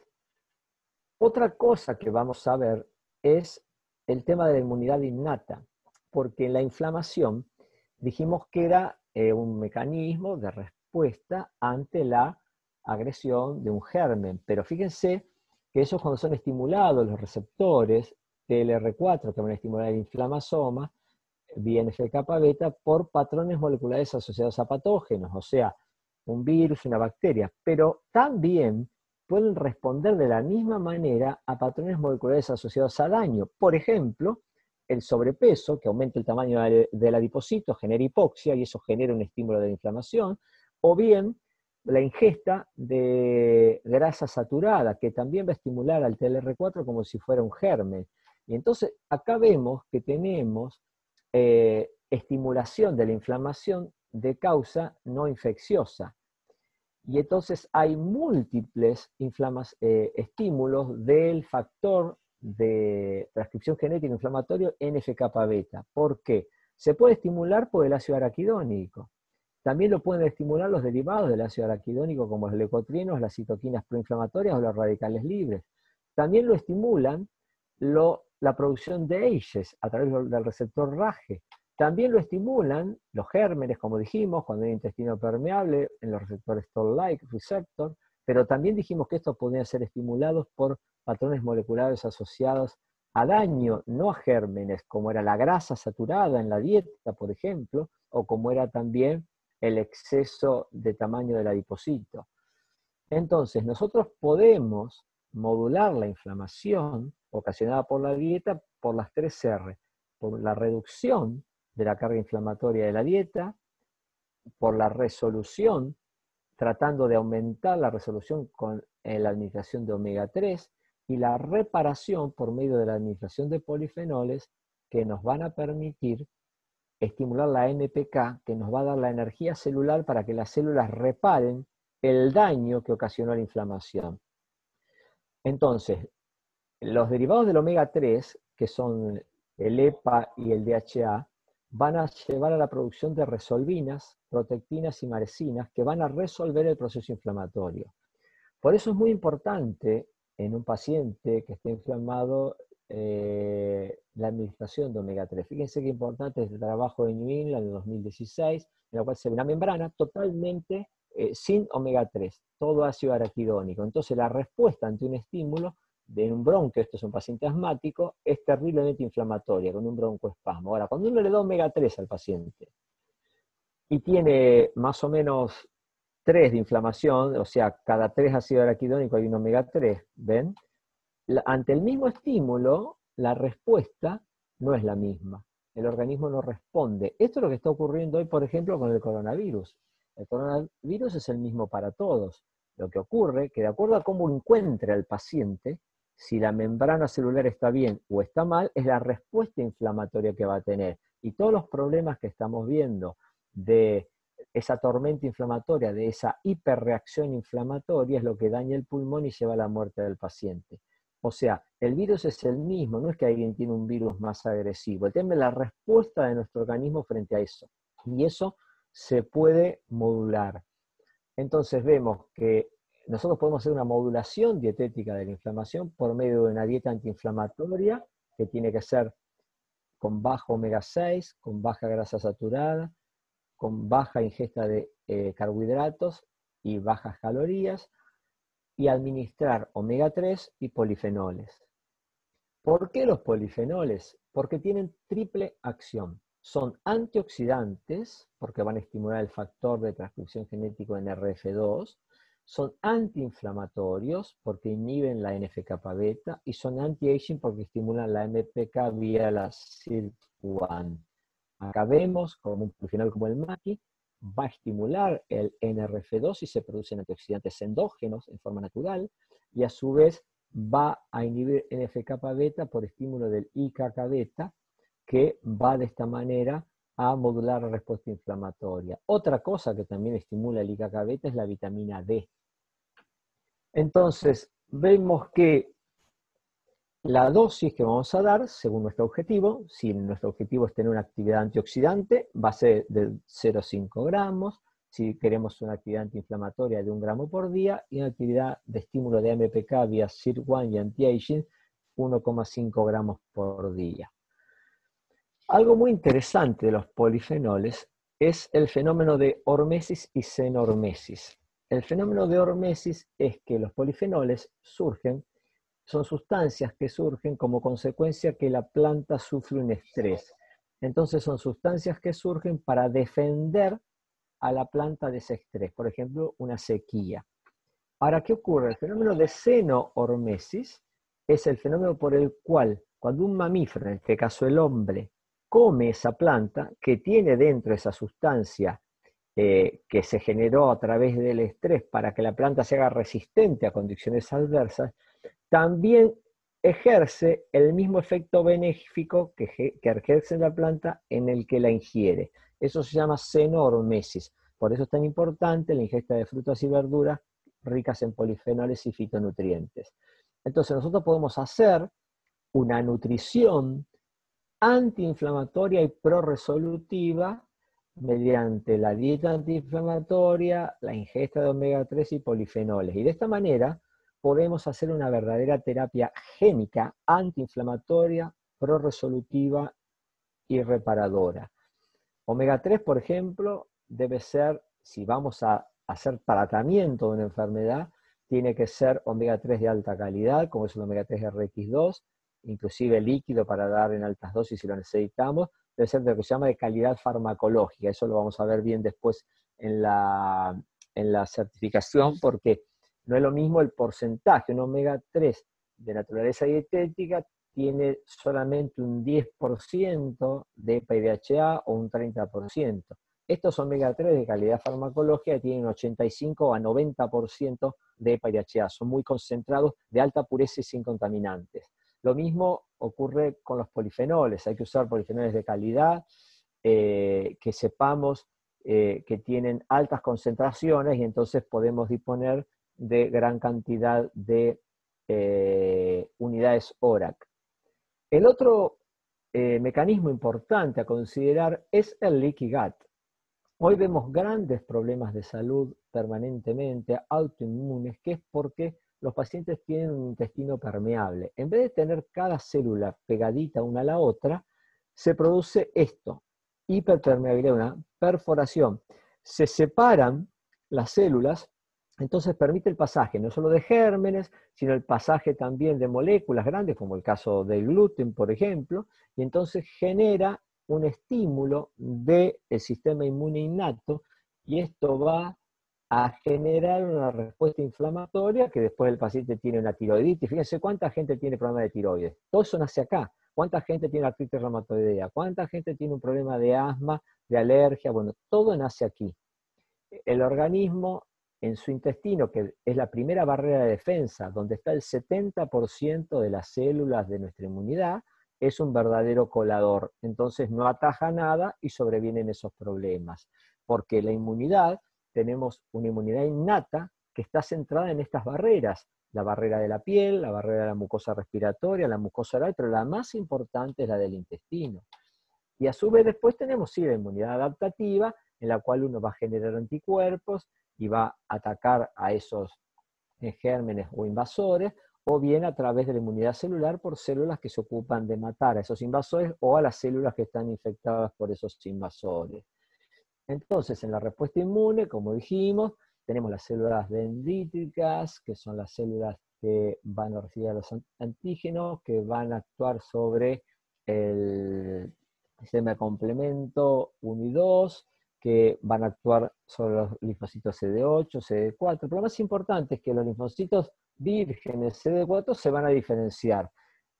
otra cosa que vamos a ver es el tema de la inmunidad innata, porque la inflamación dijimos que era un mecanismo de respuesta ante la agresión de un germen, pero fíjense que esos cuando son estimulados los receptores TLR4 que van a estimular el inflamasoma, vía NF-kappa-beta, por patrones moleculares asociados a patógenos, o sea, un virus, una bacteria, pero también pueden responder de la misma manera a patrones moleculares asociados a daño. Por ejemplo, el sobrepeso, que aumenta el tamaño del adipocito, genera hipoxia y eso genera un estímulo de inflamación, o bien la ingesta de grasa saturada, que también va a estimular al TLR4 como si fuera un germen. Y entonces acá vemos que tenemos estimulación de la inflamación de causa no infecciosa. Y entonces hay múltiples estímulos del factor de transcripción genética inflamatorio NF-kappa-beta. ¿Por qué? Se puede estimular por el ácido araquidónico. También lo pueden estimular los derivados del ácido araquidónico como los leucotrienos, las citoquinas proinflamatorias o los radicales libres. También lo estimulan la producción de AGEs a través del receptor RAGE. También lo estimulan los gérmenes, como dijimos, cuando hay intestino permeable, en los receptores Toll-like receptor, pero también dijimos que estos podían ser estimulados por patrones moleculares asociados a daño, no a gérmenes, como era la grasa saturada en la dieta, por ejemplo, o como era también el exceso de tamaño del adipocito. Entonces, nosotros podemos modular la inflamación ocasionada por la dieta por las 3 R, por la reducción de la carga inflamatoria de la dieta, por la resolución, tratando de aumentar la resolución con la administración de omega 3, y la reparación por medio de la administración de polifenoles que nos van a permitir estimular la MPK, que nos va a dar la energía celular para que las células reparen el daño que ocasionó la inflamación. Entonces, los derivados del omega 3, que son el EPA y el DHA, van a llevar a la producción de resolvinas, protectinas y maresinas que van a resolver el proceso inflamatorio. Por eso es muy importante en un paciente que esté inflamado la administración de omega 3. Fíjense qué importante es el trabajo de New England de 2016, en el cual se ve una membrana totalmente sin omega 3, todo ácido araquidónico. Entonces la respuesta ante un estímulo de un bronquio, esto es un paciente asmático, es terriblemente inflamatoria, con un broncoespasmo. Ahora, cuando uno le da omega 3 al paciente y tiene más o menos 3 de inflamación, o sea, cada 3 ácido araquidónico hay un omega 3, ¿ven? Ante el mismo estímulo, la respuesta no es la misma. El organismo no responde. Esto es lo que está ocurriendo hoy, por ejemplo, con el coronavirus. El coronavirus es el mismo para todos. Lo que ocurre es que de acuerdo a cómo encuentra el paciente, si la membrana celular está bien o está mal, es la respuesta inflamatoria que va a tener. Y todos los problemas que estamos viendo de esa tormenta inflamatoria, de esa hiperreacción inflamatoria, es lo que daña el pulmón y lleva a la muerte del paciente. O sea, el virus es el mismo, no es que alguien tiene un virus más agresivo. El tema es la respuesta de nuestro organismo frente a eso. Y eso se puede modular. Entonces vemos que nosotros podemos hacer una modulación dietética de la inflamación por medio de una dieta antiinflamatoria que tiene que ser con bajo omega 6, con baja grasa saturada, con baja ingesta de carbohidratos y bajas calorías, y administrar omega 3 y polifenoles. ¿Por qué los polifenoles? Porque tienen triple acción. Son antioxidantes, porque van a estimular el factor de transcripción genético NRF2, son antiinflamatorios, porque inhiben la NF-kappa-beta, y son anti-aging porque estimulan la MPK vía la SIRT1. Acá vemos como un polifenol como el maqui va a estimular el NRF2 y se producen antioxidantes endógenos en forma natural, y a su vez va a inhibir NF-kappa-beta por estímulo del IKK-beta, que va de esta manera a modular la respuesta inflamatoria. Otra cosa que también estimula el IKK-beta es la vitamina D. Entonces, vemos que la dosis que vamos a dar, según nuestro objetivo, si nuestro objetivo es tener una actividad antioxidante, va a ser de 0,5 gramos. Si queremos una actividad antiinflamatoria de 1 gramo por día, y una actividad de estímulo de MPK vía SIRT1 y anti-aging, 1,5 gramos por día. Algo muy interesante de los polifenoles es el fenómeno de hormesis y xenormesis. El fenómeno de hormesis es que los polifenoles son sustancias que surgen como consecuencia que la planta sufre un estrés. Entonces son sustancias que surgen para defender a la planta de ese estrés, por ejemplo, una sequía. Ahora, ¿qué ocurre? El fenómeno de xenormesis es el fenómeno por el cual, cuando un mamífero, en este caso el hombre, come esa planta que tiene dentro esa sustancia que se generó a través del estrés para que la planta se haga resistente a condiciones adversas, también ejerce el mismo efecto benéfico que ejerce la planta en el que la ingiere. Eso se llama xenormesis. Por eso es tan importante la ingesta de frutas y verduras ricas en polifenoles y fitonutrientes. Entonces nosotros podemos hacer una nutrición antiinflamatoria y prorresolutiva mediante la dieta antiinflamatoria, la ingesta de omega 3 y polifenoles. Y de esta manera podemos hacer una verdadera terapia génica, antiinflamatoria, prorresolutiva y reparadora. Omega 3, por ejemplo, debe ser, si vamos a hacer tratamiento de una enfermedad, tiene que ser omega 3 de alta calidad, como es el omega 3 RX2, inclusive líquido para dar en altas dosis si lo necesitamos, debe ser de lo que se llama de calidad farmacológica. Eso lo vamos a ver bien después en la certificación, porque no es lo mismo el porcentaje. Un omega 3 de naturaleza dietética tiene solamente un 10% de EPA y DHA o un 30%. Estos omega 3 de calidad farmacológica tienen 85 a 90% de EPA y DHA, son muy concentrados, de alta pureza y sin contaminantes. Lo mismo ocurre con los polifenoles, hay que usar polifenoles de calidad, que sepamos que tienen altas concentraciones y entonces podemos disponer de gran cantidad de unidades ORAC. El otro mecanismo importante a considerar es el leaky gut. Hoy vemos grandes problemas de salud permanentemente, autoinmunes, que es porque los pacientes tienen un intestino permeable. En vez de tener cada célula pegadita una a la otra, se produce esto, hiperpermeabilidad, una perforación. Se separan las células, entonces permite el pasaje no solo de gérmenes, sino el pasaje también de moléculas grandes, como el caso del gluten, por ejemplo, y entonces genera un estímulo del sistema inmune innato, y esto va a generar una respuesta inflamatoria que después el paciente tiene una tiroiditis. Fíjense cuánta gente tiene problemas de tiroides. Todo eso nace acá. ¿Cuánta gente tiene artritis reumatoidea? ¿Cuánta gente tiene un problema de asma, de alergia? Bueno, todo nace aquí. El organismo en su intestino, que es la primera barrera de defensa, donde está el 70% de las células de nuestra inmunidad, es un verdadero colador. Entonces no ataja nada y sobrevienen esos problemas. Porque la inmunidad, tenemos una inmunidad innata que está centrada en estas barreras. La barrera de la piel, la barrera de la mucosa respiratoria, la mucosa oral, pero la más importante es la del intestino. Y a su vez después tenemos sí la inmunidad adaptativa, en la cual uno va a generar anticuerpos y va a atacar a esos gérmenes o invasores, o bien a través de la inmunidad celular por células que se ocupan de matar a esos invasores o a las células que están infectadas por esos invasores. Entonces, en la respuesta inmune, como dijimos, tenemos las células dendríticas, que son las células que van a recibir a los antígenos, que van a actuar sobre el sistema de complemento 1 y 2, que van a actuar sobre los linfocitos CD8, CD4. Pero lo más importante es que los linfocitos vírgenes CD4 se van a diferenciar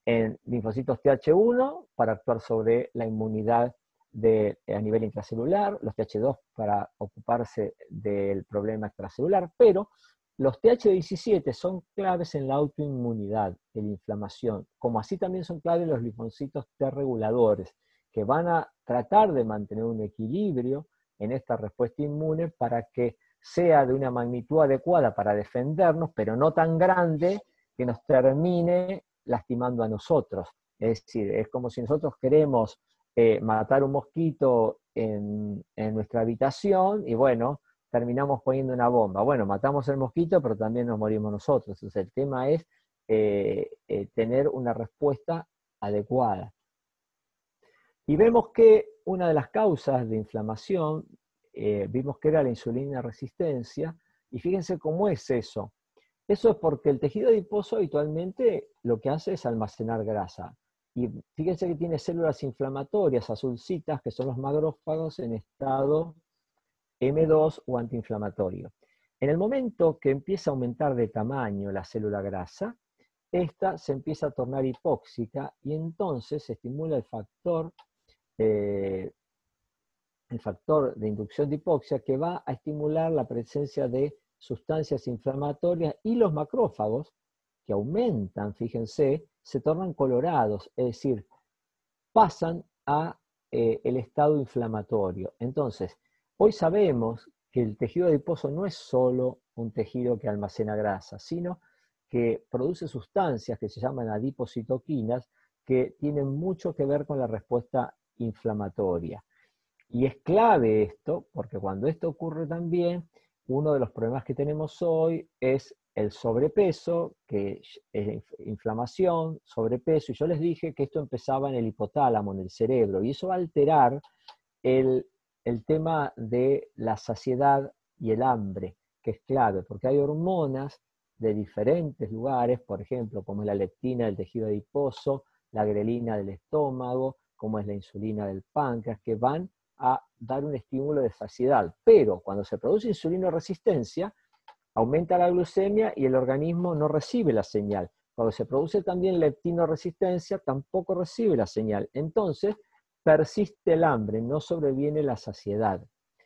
en linfocitos TH1 para actuar sobre la inmunidad a nivel intracelular, los TH2 para ocuparse del problema extracelular, pero los TH17 son claves en la autoinmunidad, en la inflamación, como así también son claves los linfocitos T reguladores, que van a tratar de mantener un equilibrio en esta respuesta inmune para que sea de una magnitud adecuada para defendernos, pero no tan grande que nos termine lastimando a nosotros. Es decir, es como si nosotros queremos matar un mosquito en nuestra habitación y bueno, terminamos poniendo una bomba. Bueno, matamos el mosquito, pero también nos morimos nosotros. Entonces el tema es tener una respuesta adecuada. Y vemos que una de las causas de inflamación, vimos que era la insulina resistencia, y fíjense cómo es eso. Eso es porque el tejido adiposo habitualmente lo que hace es almacenar grasa. Y fíjense que tiene células inflamatorias azulcitas, que son los macrófagos en estado M2 o antiinflamatorio. En el momento que empieza a aumentar de tamaño la célula grasa, esta se empieza a tornar hipóxica y entonces se estimula el factor de inducción de hipoxia, que va a estimular la presencia de sustancias inflamatorias, y los macrófagos, que aumentan, fíjense, se tornan colorados, es decir, pasan a el estado inflamatorio. Entonces, hoy sabemos que el tejido adiposo no es solo un tejido que almacena grasa, sino que produce sustancias que se llaman adipocitoquinas, que tienen mucho que ver con la respuesta inflamatoria. Y es clave esto, porque cuando esto ocurre también, uno de los problemas que tenemos hoy es el sobrepeso, que es inflamación, sobrepeso, y yo les dije que esto empezaba en el hipotálamo, en el cerebro, y eso va a alterar el, el tema de la saciedad y el hambre, que es clave, porque hay hormonas de diferentes lugares, por ejemplo, como es la leptina del tejido adiposo, la grelina del estómago, como es la insulina del páncreas, que van a dar un estímulo de saciedad. Pero cuando se produce insulinoresistencia, aumenta la glucemia y el organismo no recibe la señal. Cuando se produce también leptinoresistencia, tampoco recibe la señal. Entonces, persiste el hambre, no sobreviene la saciedad.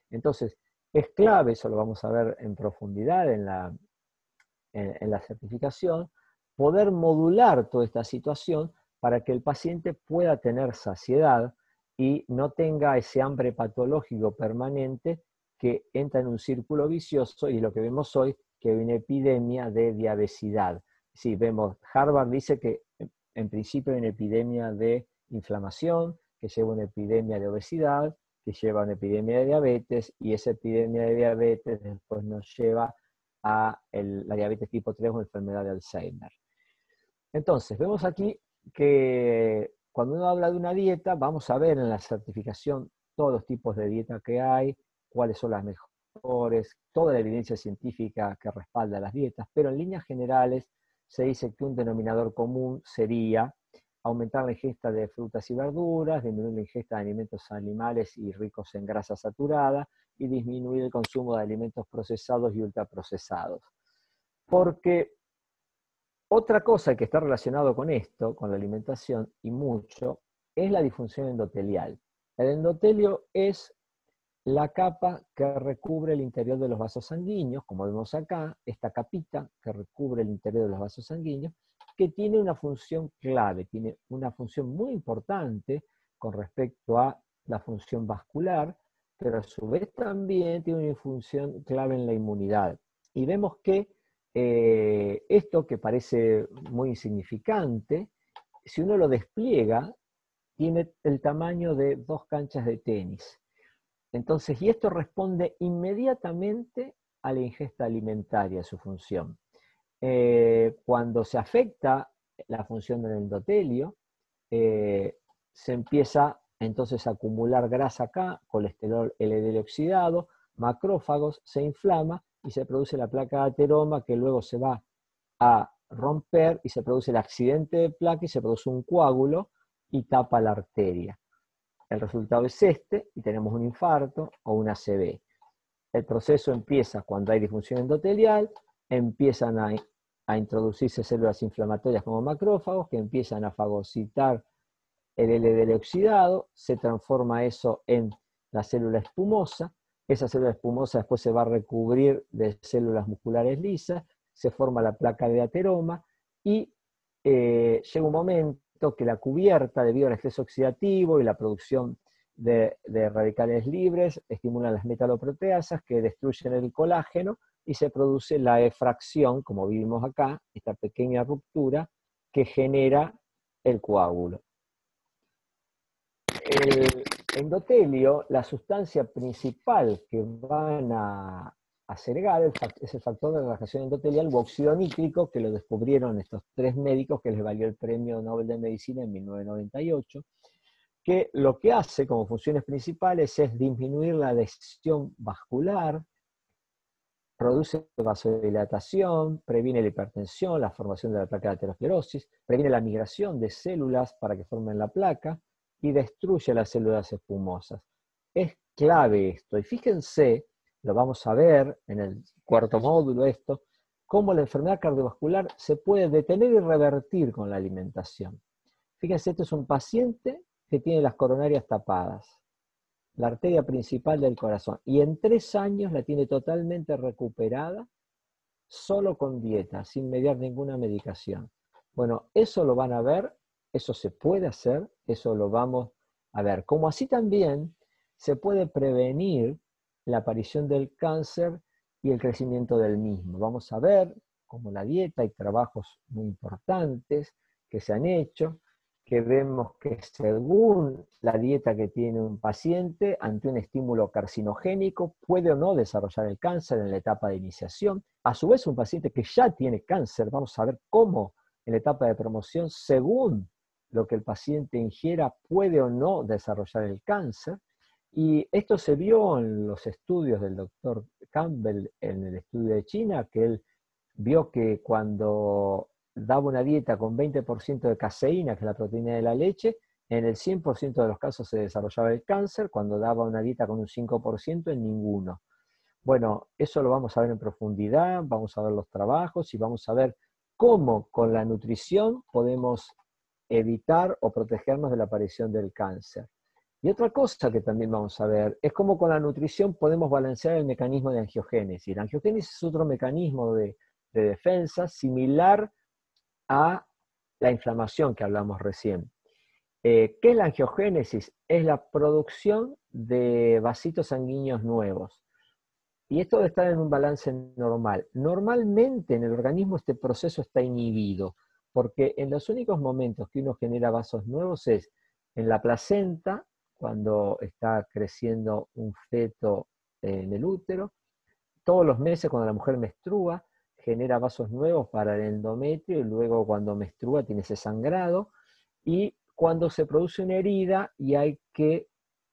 Entonces, es clave, eso lo vamos a ver en profundidad en la certificación, poder modular toda esta situación para que el paciente pueda tener saciedad y no tenga ese hambre patológico permanente que entra en un círculo vicioso, y lo que vemos hoy, que hay una epidemia de diabesidad. Sí, vemos, Harvard dice que en principio hay una epidemia de inflamación, que lleva una epidemia de obesidad, que lleva una epidemia de diabetes, y esa epidemia de diabetes después nos lleva a la diabetes tipo 3 o enfermedad de Alzheimer. Entonces, vemos aquí que cuando uno habla de una dieta, vamos a ver en la certificación todos los tipos de dieta que hay, cuáles son las mejores, toda la evidencia científica que respalda las dietas, pero en líneas generales se dice que un denominador común sería aumentar la ingesta de frutas y verduras, disminuir la ingesta de alimentos animales y ricos en grasa saturada, y disminuir el consumo de alimentos procesados y ultraprocesados. Porque otra cosa que está relacionado con esto, con la alimentación, y mucho, es la disfunción endotelial. El endotelio es la capa que recubre el interior de los vasos sanguíneos, como vemos acá, esta capita que recubre el interior de los vasos sanguíneos, que tiene una función clave, tiene una función muy importante con respecto a la función vascular, pero a su vez también tiene una función clave en la inmunidad. Y vemos que esto, que parece muy insignificante, si uno lo despliega, tiene el tamaño de 2 canchas de tenis. Entonces, y esto responde inmediatamente a la ingesta alimentaria, su función. Cuando se afecta la función del endotelio, se empieza entonces a acumular grasa acá, colesterol LDL oxidado, macrófagos, se inflama y se produce la placa de ateroma, que luego se va a romper y se produce el accidente de placa y se produce un coágulo y tapa la arteria. El resultado es este, y tenemos un infarto o una ACV. El proceso empieza cuando hay disfunción endotelial, empiezan a introducirse células inflamatorias como macrófagos, que empiezan a fagocitar el LDL oxidado, se transforma eso en la célula espumosa, esa célula espumosa después se va a recubrir de células musculares lisas, se forma la placa de ateroma, y llega un momento que la cubierta, debido al estrés oxidativo y la producción de radicales libres, estimulan las metaloproteasas que destruyen el colágeno, y se produce la efracción, como vimos acá, esta pequeña ruptura que genera el coágulo. El endotelio, la sustancia principal que van a segregar es el factor de relajación endotelial u óxido nítrico, que lo descubrieron estos 3 médicos que les valió el Premio Nobel de Medicina en 1998, que lo que hace como funciones principales es disminuir la adhesión vascular, produce vasodilatación, previene la hipertensión, la formación de la placa de aterosclerosis, previene la migración de células para que formen la placa y destruye las células espumosas. Es clave esto, y fíjense, lo vamos a ver en el 4º módulo esto, cómo la enfermedad cardiovascular se puede detener y revertir con la alimentación. Fíjense, este es un paciente que tiene las coronarias tapadas, la arteria principal del corazón, y en 3 años la tiene totalmente recuperada, solo con dieta, sin mediar ninguna medicación. Bueno, eso lo van a ver, eso se puede hacer, eso lo vamos a ver. Como así también se puede prevenir la aparición del cáncer y el crecimiento del mismo. Vamos a ver cómo la dieta, hay trabajos muy importantes que se han hecho, que vemos que según la dieta que tiene un paciente, ante un estímulo carcinogénico, puede o no desarrollar el cáncer en la etapa de iniciación. A su vez, un paciente que ya tiene cáncer, vamos a ver cómo en la etapa de promoción, según lo que el paciente ingiera, puede o no desarrollar el cáncer. Y esto se vio en los estudios del doctor Campbell en el estudio de China, que él vio que cuando daba una dieta con 20% de caseína, que es la proteína de la leche, en el 100% de los casos se desarrollaba el cáncer, cuando daba una dieta con un 5% en ninguno. Bueno, eso lo vamos a ver en profundidad, vamos a ver los trabajos y vamos a ver cómo con la nutrición podemos evitar o protegernos de la aparición del cáncer. Y otra cosa que también vamos a ver es cómo con la nutrición podemos balancear el mecanismo de angiogénesis. La angiogénesis es otro mecanismo de defensa similar a la inflamación que hablamos recién. ¿Qué es la angiogénesis? Es la producción de vasitos sanguíneos nuevos. Y esto debe estar en un balance normal. Normalmente en el organismo este proceso está inhibido, porque en los únicos momentos que uno genera vasos nuevos es en la placenta, cuando está creciendo un feto en el útero, todos los meses cuando la mujer menstrua, genera vasos nuevos para el endometrio y luego cuando menstrua tiene ese sangrado, y cuando se produce una herida y hay que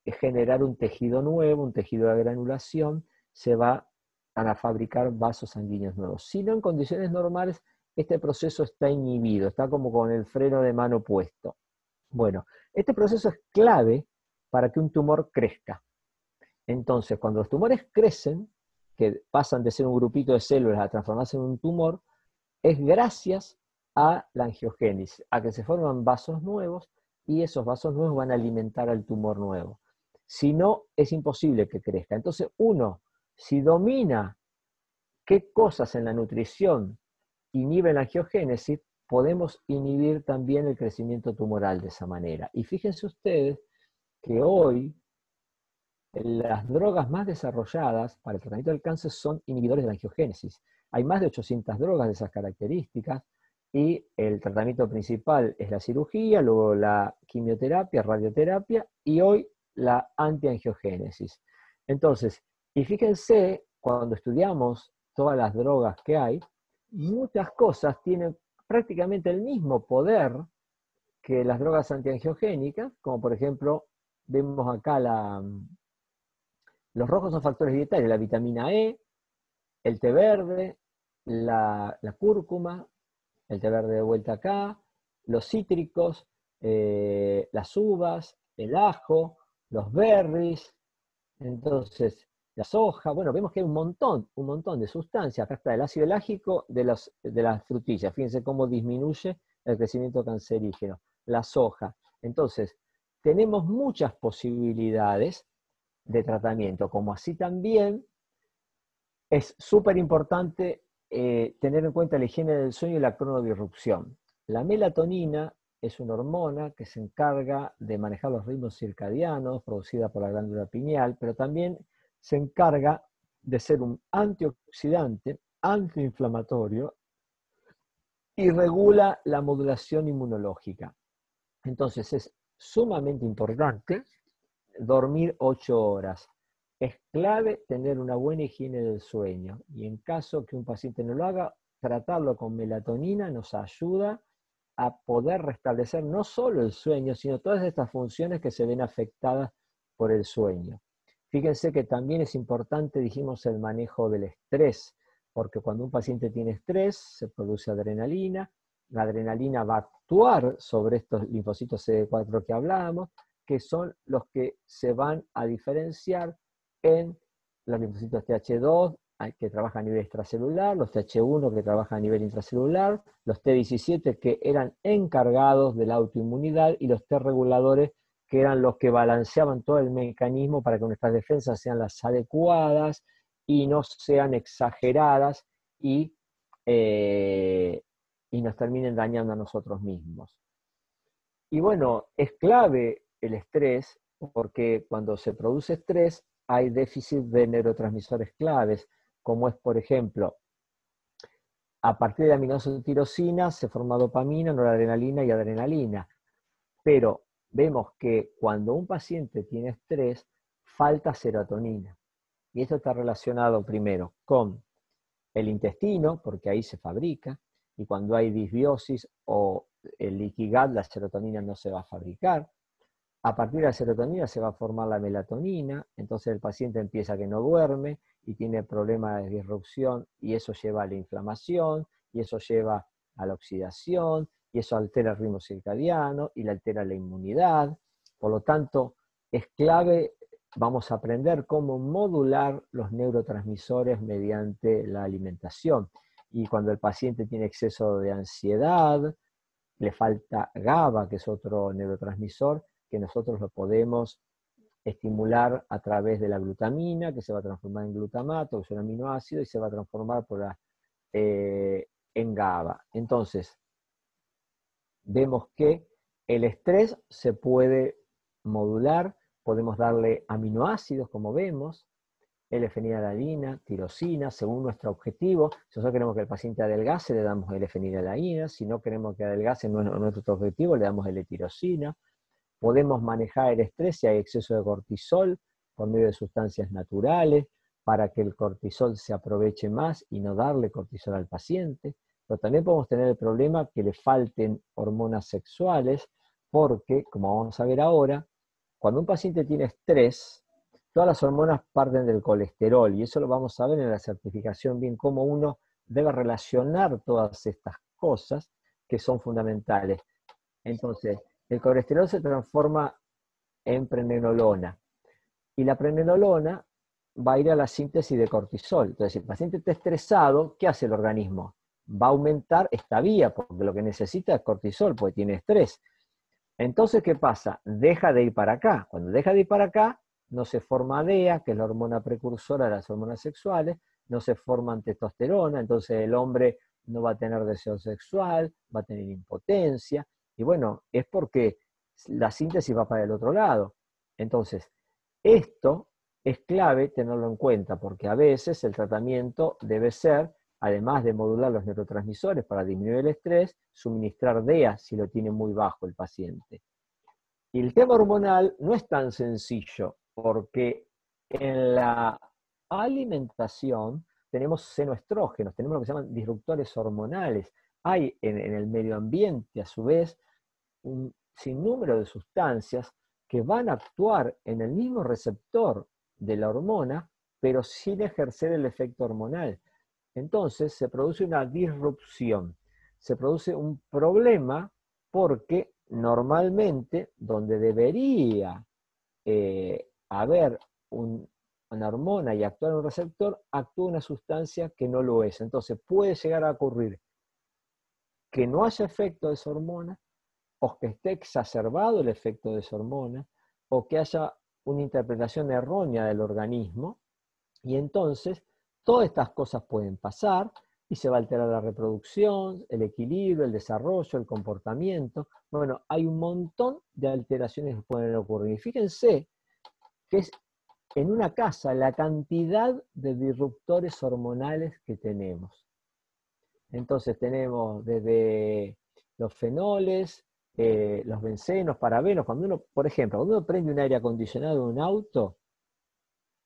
generar un tejido nuevo, un tejido de granulación, se va a fabricar vasos sanguíneos nuevos. Si no, en condiciones normales, este proceso está inhibido, está como con el freno de mano puesto. Bueno, este proceso es clave para que un tumor crezca. Entonces, cuando los tumores crecen, que pasan de ser un grupito de células a transformarse en un tumor, es gracias a la angiogénesis, a que se forman vasos nuevos y esos vasos nuevos van a alimentar al tumor nuevo. Si no, es imposible que crezca. Entonces, uno, si domina qué cosas en la nutrición inhiben la angiogénesis, podemos inhibir también el crecimiento tumoral de esa manera. Y fíjense ustedes que hoy las drogas más desarrolladas para el tratamiento del cáncer son inhibidores de la angiogénesis. Hay más de 800 drogas de esas características y el tratamiento principal es la cirugía, luego la quimioterapia, radioterapia y hoy la antiangiogénesis. Entonces, y fíjense, cuando estudiamos todas las drogas que hay, muchas cosas tienen prácticamente el mismo poder que las drogas antiangiogénicas, como por ejemplo, vemos acá los rojos son factores dietarios, la vitamina E, el té verde, la cúrcuma, el té verde de vuelta acá, los cítricos, las uvas, el ajo, los berries, entonces la soja, bueno, vemos que hay un montón de sustancias. Acá está el ácido elágico de las frutillas, fíjense cómo disminuye el crecimiento cancerígeno, la soja. Entonces, tenemos muchas posibilidades de tratamiento, como así también es súper importante tener en cuenta la higiene del sueño y la cronodisrupción. La melatonina es una hormona que se encarga de manejar los ritmos circadianos, producida por la glándula pineal, pero también se encarga de ser un antioxidante, antiinflamatorio y regula la modulación inmunológica. Entonces es sumamente importante dormir 8 horas. Es clave tener una buena higiene del sueño y en caso que un paciente no lo haga, tratarlo con melatonina nos ayuda a poder restablecer no solo el sueño, sino todas estas funciones que se ven afectadas por el sueño. Fíjense que también es importante, dijimos, el manejo del estrés, porque cuando un paciente tiene estrés, se produce adrenalina, la adrenalina va a actuar sobre estos linfocitos CD4 que hablábamos, que son los que se van a diferenciar en los linfocitos TH2, que trabajan a nivel extracelular, los TH1 que trabajan a nivel intracelular, los T17 que eran encargados de la autoinmunidad y los T reguladores que eran los que balanceaban todo el mecanismo para que nuestras defensas sean las adecuadas y no sean exageradas y nos terminen dañando a nosotros mismos. Y bueno, es clave el estrés porque cuando se produce estrés hay déficit de neurotransmisores claves, como es, por ejemplo, a partir de aminoácido tirosina se forma dopamina, noradrenalina y adrenalina. pero vemos que cuando un paciente tiene estrés, falta serotonina. Y esto está relacionado primero con el intestino, porque ahí se fabrica, y cuando hay disbiosis o el leaky gut, la serotonina no se va a fabricar. A partir de la serotonina se va a formar la melatonina, entonces el paciente empieza que no duerme y tiene problemas de disrupción, y eso lleva a la inflamación, y eso lleva a la oxidación, y eso altera el ritmo circadiano y le altera la inmunidad. Por lo tanto, es clave, vamos a aprender cómo modular los neurotransmisores mediante la alimentación. Y cuando el paciente tiene exceso de ansiedad, le falta GABA, que es otro neurotransmisor, que nosotros lo podemos estimular a través de la glutamina, que se va a transformar en glutamato, que es un aminoácido, y se va a transformar en GABA. Entonces, vemos que el estrés se puede modular, podemos darle aminoácidos, como vemos, L-fenilalanina, tirosina, según nuestro objetivo. Si nosotros queremos que el paciente adelgace, le damos L-fenilalanina. Si no queremos que adelgace, no es nuestro objetivo, le damos L-tirosina. Podemos manejar el estrés si hay exceso de cortisol por medio de sustancias naturales para que el cortisol se aproveche más y no darle cortisol al paciente. Pero también podemos tener el problema que le falten hormonas sexuales porque, como vamos a ver ahora, cuando un paciente tiene estrés, todas las hormonas parten del colesterol, y eso lo vamos a ver en la certificación, bien cómo uno debe relacionar todas estas cosas que son fundamentales. Entonces, el colesterol se transforma en pregnenolona, y la pregnenolona va a ir a la síntesis de cortisol. Entonces, si el paciente está estresado, ¿qué hace el organismo? Va a aumentar esta vía, porque lo que necesita es cortisol, porque tiene estrés. Entonces, ¿qué pasa? Deja de ir para acá. Cuando deja de ir para acá, no se forma DEA, que es la hormona precursora de las hormonas sexuales, no se forma testosterona, entonces el hombre no va a tener deseo sexual, va a tener impotencia, y bueno, es porque la síntesis va para el otro lado. Entonces, esto es clave tenerlo en cuenta, porque a veces el tratamiento debe ser, además de modular los neurotransmisores para disminuir el estrés, suministrar DEA si lo tiene muy bajo el paciente. Y el tema hormonal no es tan sencillo, porque en la alimentación tenemos senoestrógenos, tenemos lo que se llaman disruptores hormonales. Hay en el medio ambiente, a su vez, un sinnúmero de sustancias que van a actuar en el mismo receptor de la hormona, pero sin ejercer el efecto hormonal. Entonces se produce una disrupción, se produce un problema porque normalmente donde debería haber una hormona y actuar un receptor, actúa una sustancia que no lo es. Entonces puede llegar a ocurrir que no haya efecto de esa hormona, o que esté exacerbado el efecto de esa hormona, o que haya una interpretación errónea del organismo, y entonces todas estas cosas pueden pasar y se va a alterar la reproducción, el equilibrio, el desarrollo, el comportamiento. Bueno, hay un montón de alteraciones que pueden ocurrir. Y fíjense que es en una casa la cantidad de disruptores hormonales que tenemos. Entonces tenemos desde los fenoles, los bencenos, parabenos. Cuando uno, por ejemplo, cuando uno prende un aire acondicionado de un auto,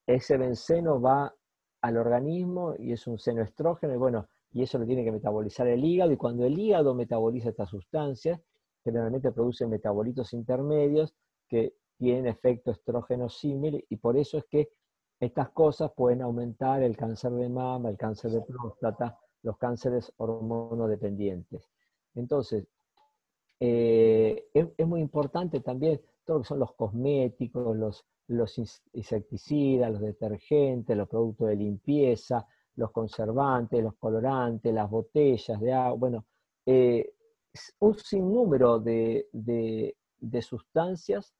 ese benceno va al organismo y es un senoestrógeno, y bueno, y eso lo tiene que metabolizar el hígado, y cuando el hígado metaboliza estas sustancias, generalmente produce metabolitos intermedios que tienen efecto estrógeno símil, y por eso es que estas cosas pueden aumentar el cáncer de mama, el cáncer de próstata, los cánceres hormonodependientes. Entonces, es muy importante también todo lo que son los cosméticos, los insecticidas, los detergentes, los productos de limpieza, los conservantes, los colorantes, las botellas de agua, bueno, un sinnúmero de sustancias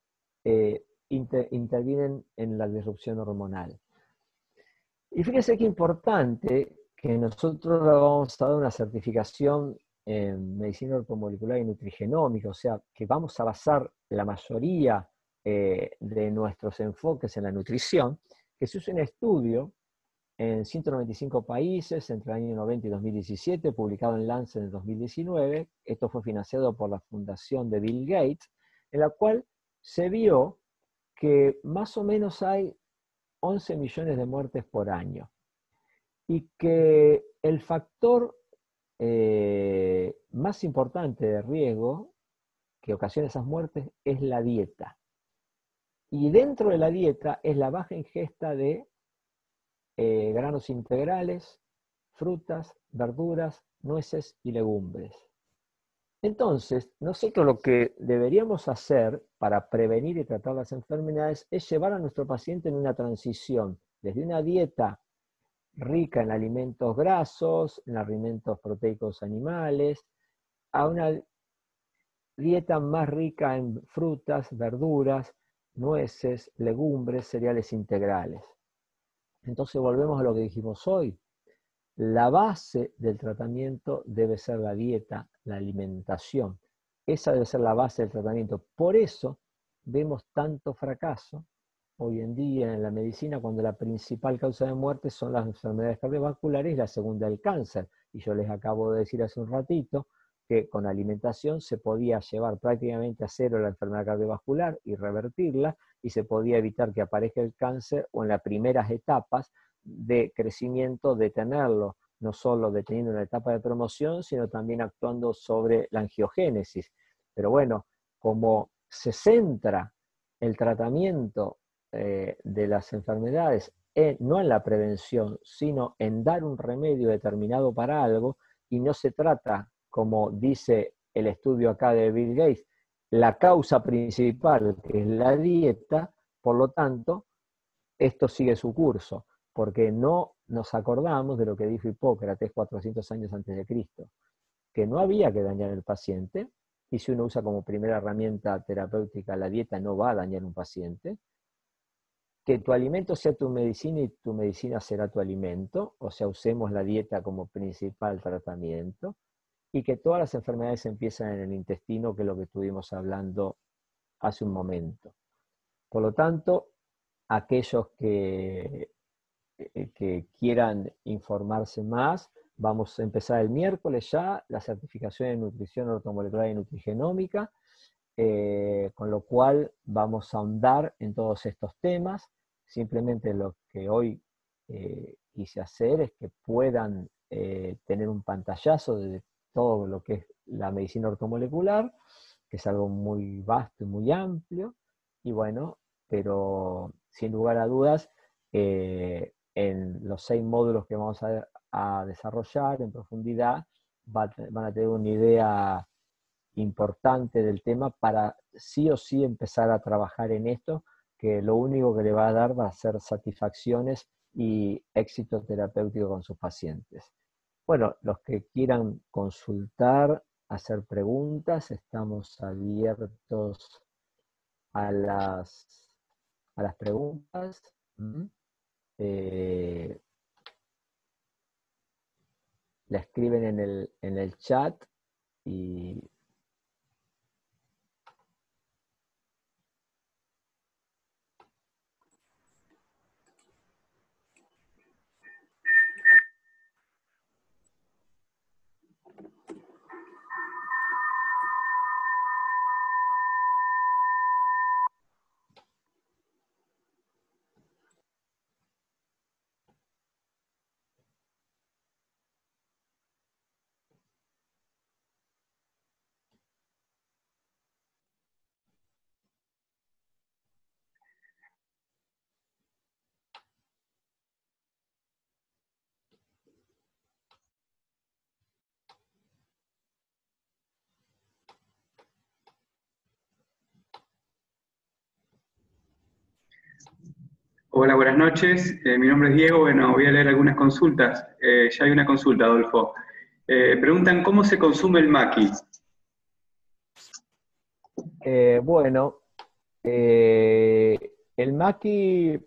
intervienen en la disrupción hormonal. Y fíjense qué importante que nosotros vamos a dar una certificación en medicina ortomolecular y nutrigenómica, o sea, que vamos a basar la mayoría de nuestros enfoques en la nutrición, que se hizo un estudio en 195 países entre el año 90 y 2017, publicado en Lancet en 2019. Esto fue financiado por la fundación de Bill Gates, en la cual se vio que más o menos hay 11 millones de muertes por año y que el factor más importante de riesgo que ocasiona esas muertes es la dieta. Y dentro de la dieta es la baja ingesta de granos integrales, frutas, verduras, nueces y legumbres. Entonces, nosotros lo que deberíamos hacer para prevenir y tratar las enfermedades es llevar a nuestro paciente en una transición desde una dieta rica en alimentos grasos, en alimentos proteicos animales, a una dieta más rica en frutas, verduras, nueces, legumbres, cereales integrales. Entonces volvemos a lo que dijimos hoy. La base del tratamiento debe ser la dieta, la alimentación. Esa debe ser la base del tratamiento. Por eso vemos tanto fracaso hoy en día en la medicina cuando la principal causa de muerte son las enfermedades cardiovasculares y la segunda el cáncer. Y yo les acabo de decir hace un ratito que con alimentación se podía llevar prácticamente a cero la enfermedad cardiovascular y revertirla, y se podía evitar que aparezca el cáncer o en las primeras etapas de crecimiento detenerlo, no solo deteniendo en la etapa de promoción, sino también actuando sobre la angiogénesis. Pero bueno, como se centra el tratamiento de las enfermedades no en la prevención, sino en dar un remedio determinado para algo, y no se trata, como dice el estudio acá de Bill Gates, la causa principal, que es la dieta. Por lo tanto, esto sigue su curso, porque no nos acordamos de lo que dijo Hipócrates 400 años antes de Cristo, que no había que dañar al paciente, y si uno usa como primera herramienta terapéutica la dieta, no va a dañar a un paciente, que tu alimento sea tu medicina y tu medicina será tu alimento, o sea, usemos la dieta como principal tratamiento, y que todas las enfermedades empiezan en el intestino, que es lo que estuvimos hablando hace un momento. Por lo tanto, aquellos que quieran informarse más, vamos a empezar el miércoles ya la certificación en nutrición ortomolecular y nutrigenómica, con lo cual vamos a ahondar en todos estos temas. Simplemente lo que hoy quise hacer es que puedan tener un pantallazo de todo lo que es la medicina ortomolecular, que es algo muy vasto y muy amplio, y bueno, pero sin lugar a dudas, en los 6 módulos que vamos a desarrollar en profundidad, van a tener una idea importante del tema para sí o sí empezar a trabajar en esto, que lo único que le va a dar va a ser satisfacciones y éxito terapéutico con sus pacientes. Bueno, los que quieran consultar, hacer preguntas, estamos abiertos a las preguntas. La escriben en el chat y Hola, buenas noches. Mi nombre es Diego. Bueno, voy a leer algunas consultas. Ya hay una consulta, Adolfo. Preguntan cómo se consume el maqui. Bueno, el maqui,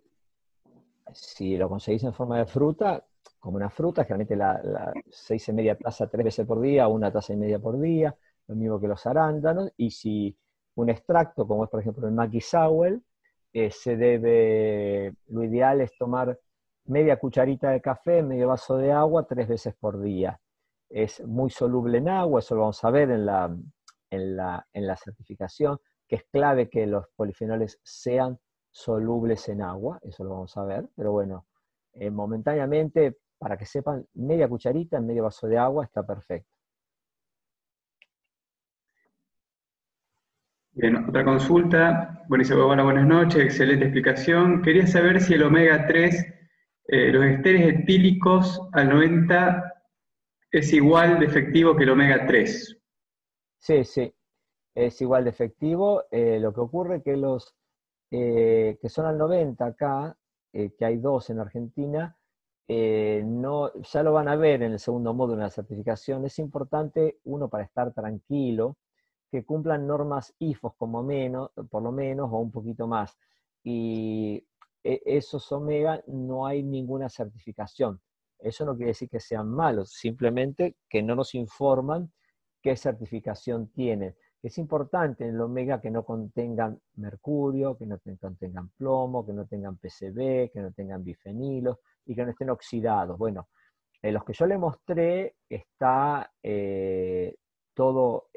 si lo conseguís en forma de fruta, como una fruta, generalmente la 6,5 tazas 3 veces por día, 1,5 tazas por día, lo mismo que los arándanos. Y si un extracto, como es por ejemplo el maqui sour, lo ideal es tomar media cucharita de café, medio vaso de agua 3 veces por día. Es muy soluble en agua, eso lo vamos a ver en la certificación. que es clave que los polifenoles sean solubles en agua, eso lo vamos a ver, pero bueno, momentáneamente, para que sepan, media cucharita en medio vaso de agua está perfecto. Bien, otra consulta. Buenísimo, hola, buenas noches, excelente explicación. Quería saber si el omega 3, los esteres etílicos al 90 es igual de efectivo que el omega 3. Sí, sí, es igual de efectivo. Lo que ocurre es que los que son al 90 acá, que hay dos en Argentina, no, ya lo van a ver en el segundo módulo de la certificación. Es importante, uno, para estar tranquilo, que cumplan normas IFOS como menos, por lo menos, o un poquito más. Y esos omega no hay ninguna certificación. Eso no quiere decir que sean malos, simplemente que no nos informan qué certificación tienen. Es importante en el omega que no contengan mercurio, que no contengan plomo, que no tengan PCB, que no tengan bifenilos y que no estén oxidados. Bueno, en los que yo le mostré está todo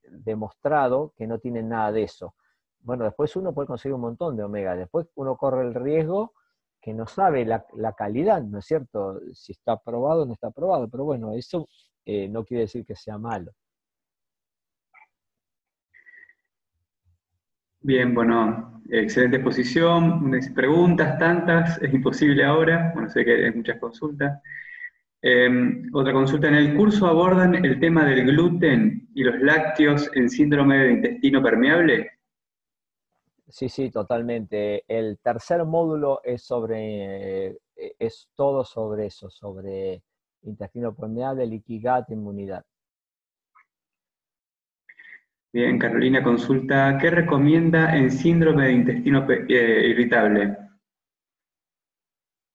demostrado que no tienen nada de eso. Bueno, después uno puede conseguir un montón de omega, después uno corre el riesgo que no sabe la calidad, ¿no es cierto? Si está aprobado o no está aprobado, pero bueno, eso no quiere decir que sea malo. Bien, bueno, excelente exposición. Preguntas tantas, es imposible ahora. Bueno, sé que hay muchas consultas. Otra consulta, en el curso abordan el tema del gluten y los lácteos en síndrome de intestino permeable. Sí, sí, totalmente. El tercer módulo es es todo sobre eso, sobre intestino permeable, liquidez, inmunidad. Bien, Carolina consulta, ¿qué recomienda en síndrome de intestino irritable?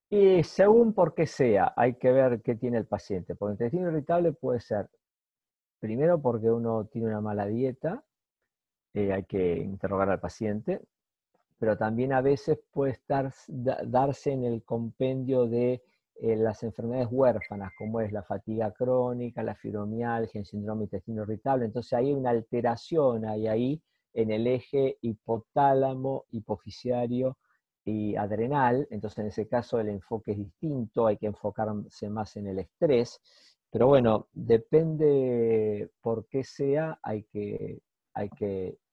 Y según por qué sea, hay que ver qué tiene el paciente. Porque el intestino irritable puede ser, primero porque uno tiene una mala dieta, hay que interrogar al paciente, pero también a veces puede darse en el compendio de las enfermedades huérfanas, como es la fatiga crónica, la fibromialgia, el síndrome de intestino irritable. Entonces hay una alteración ahí en el eje hipotálamo, hipofisiario y adrenal. Entonces en ese caso el enfoque es distinto, hay que enfocarse más en el estrés. Pero bueno, depende por qué sea, hay que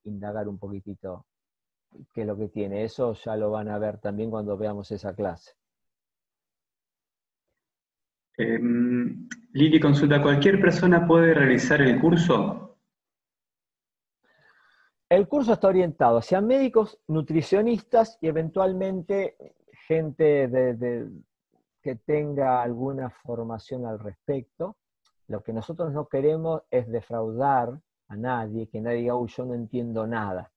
indagar un poquitito qué es lo que tiene. Eso ya lo van a ver también cuando veamos esa clase. Lili consulta, ¿cualquier persona puede realizar el curso? El curso está orientado hacia médicos, nutricionistas y eventualmente gente que tenga alguna formación al respecto. Lo que nosotros no queremos es defraudar a nadie, que nadie diga, uy, yo no entiendo nada.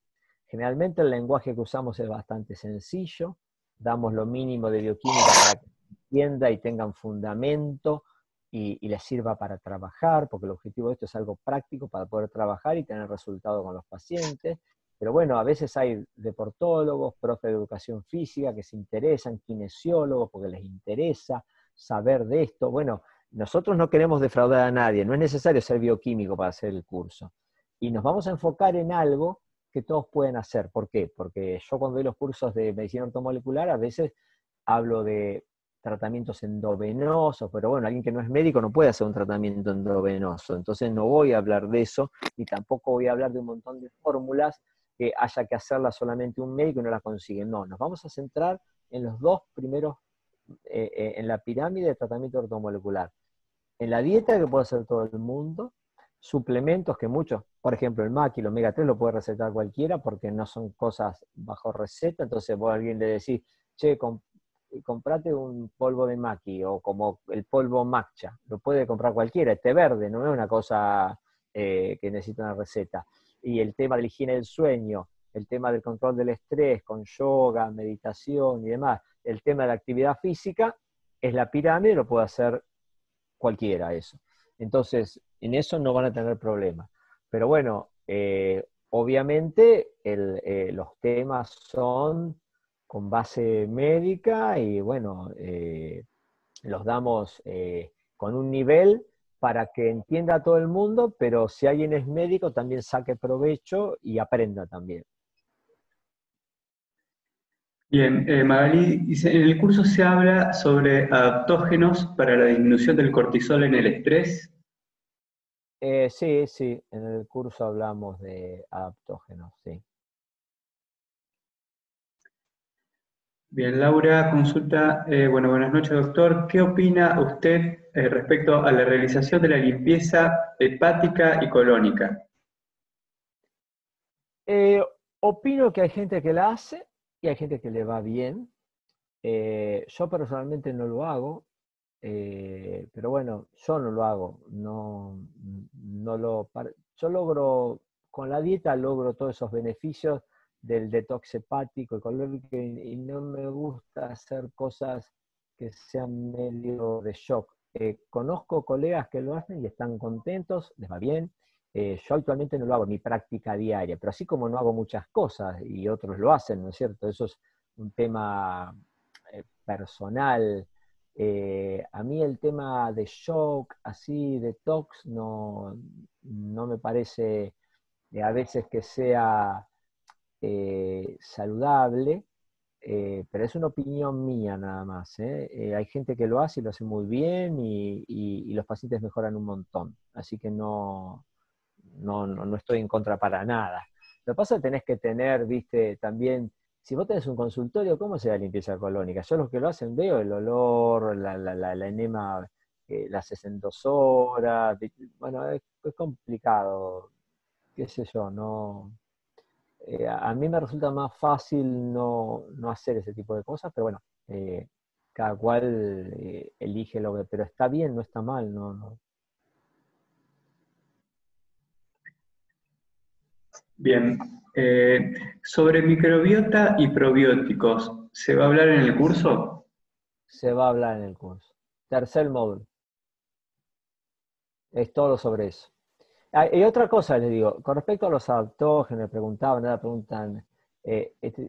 Generalmente el lenguaje que usamos es bastante sencillo, damos lo mínimo de bioquímica para que entienda y tengan fundamento y les sirva para trabajar, porque el objetivo de esto es algo práctico para poder trabajar y tener resultados con los pacientes. Pero bueno, a veces hay deportólogos, profes de educación física que se interesan, kinesiólogos porque les interesa saber de esto. Bueno, nosotros no queremos defraudar a nadie, no es necesario ser bioquímico para hacer el curso. Y nos vamos a enfocar en algo que todos pueden hacer. ¿Por qué? Porque yo cuando doy los cursos de medicina ortomolecular a veces hablo de tratamientos endovenosos, pero bueno, alguien que no es médico no puede hacer un tratamiento endovenoso, entonces no voy a hablar de eso, y tampoco voy a hablar de un montón de fórmulas que haya que hacerlas solamente un médico y no las consigue. No, nos vamos a centrar en los dos primeros, en la pirámide de tratamiento ortomolecular. En la dieta que puede hacer todo el mundo, suplementos que muchos, por ejemplo el MAC y el omega 3 lo puede recetar cualquiera porque no son cosas bajo receta, entonces vos a alguien le decís, che, comprate un polvo de maqui o como el polvo matcha, lo puede comprar cualquiera, este verde, no es una cosa que necesita una receta. Y el tema de la higiene del sueño, el tema del control del estrés con yoga, meditación y demás, el tema de la actividad física, es la pirámide, lo puede hacer cualquiera eso. Entonces, en eso no van a tener problemas. Pero bueno, obviamente los temas son con base médica y bueno, los damos con un nivel para que entienda a todo el mundo, pero si alguien es médico también saque provecho y aprenda también. Bien, Magalí dice, en el curso se habla sobre adaptógenos para la disminución del cortisol en el estrés. Sí, sí, en el curso hablamos de adaptógenos, sí. Bien, Laura consulta, bueno, buenas noches, doctor. ¿Qué opina usted respecto a la realización de la limpieza hepática y colónica? Eh, Opino que hay gente que la hace y hay gente que le va bien. Yo personalmente no lo hago, pero bueno, yo no lo hago. Yo logro, con la dieta logro todos esos beneficios del detox hepático y colórico y no me gusta hacer cosas que sean medio de shock. Conozco colegas que lo hacen y están contentos, les va bien. Yo actualmente no lo hago en mi práctica diaria, pero así como no hago muchas cosas y otros lo hacen, ¿no es cierto? Eso es un tema personal. A mí el tema de shock, así, detox, no me parece a veces que sea saludable, pero es una opinión mía nada más. Hay gente que lo hace y lo hace muy bien y los pacientes mejoran un montón. Así que no estoy en contra para nada. Lo que pasa es que tenés que tener, viste, también, si vos tenés un consultorio, ¿cómo se da limpieza colónica? Yo los que lo hacen veo el olor, la enema, la haces en 2 horas, bueno, es complicado, qué sé yo, no. A mí me resulta más fácil no hacer ese tipo de cosas, pero bueno, cada cual elige lo que, pero está bien, no está mal, no. Bien, sobre microbiota y probióticos, ¿se va a hablar en el curso? Se va a hablar en el curso. Tercer módulo. Es todo sobre eso. Y otra cosa les digo, con respecto a los adaptógenos, me preguntaban, nada, preguntan.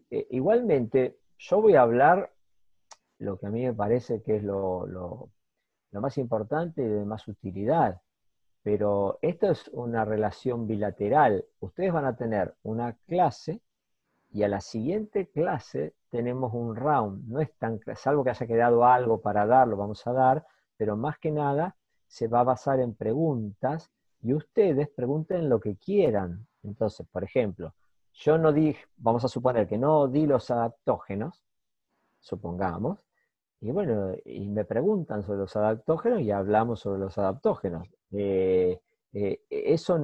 Igualmente, yo voy a hablar lo que a mí me parece que es lo más importante y de más utilidad. Pero esto es una relación bilateral. Ustedes van a tener una clase y a la siguiente clase tenemos un round. No es tan, salvo que haya quedado algo para dar, lo vamos a dar, pero más que nada se va a basar en preguntas y ustedes pregunten lo que quieran. Entonces, por ejemplo, yo no di, vamos a suponer que no di los adaptógenos, supongamos, y bueno, y me preguntan sobre los adaptógenos y hablamos sobre los adaptógenos. Eso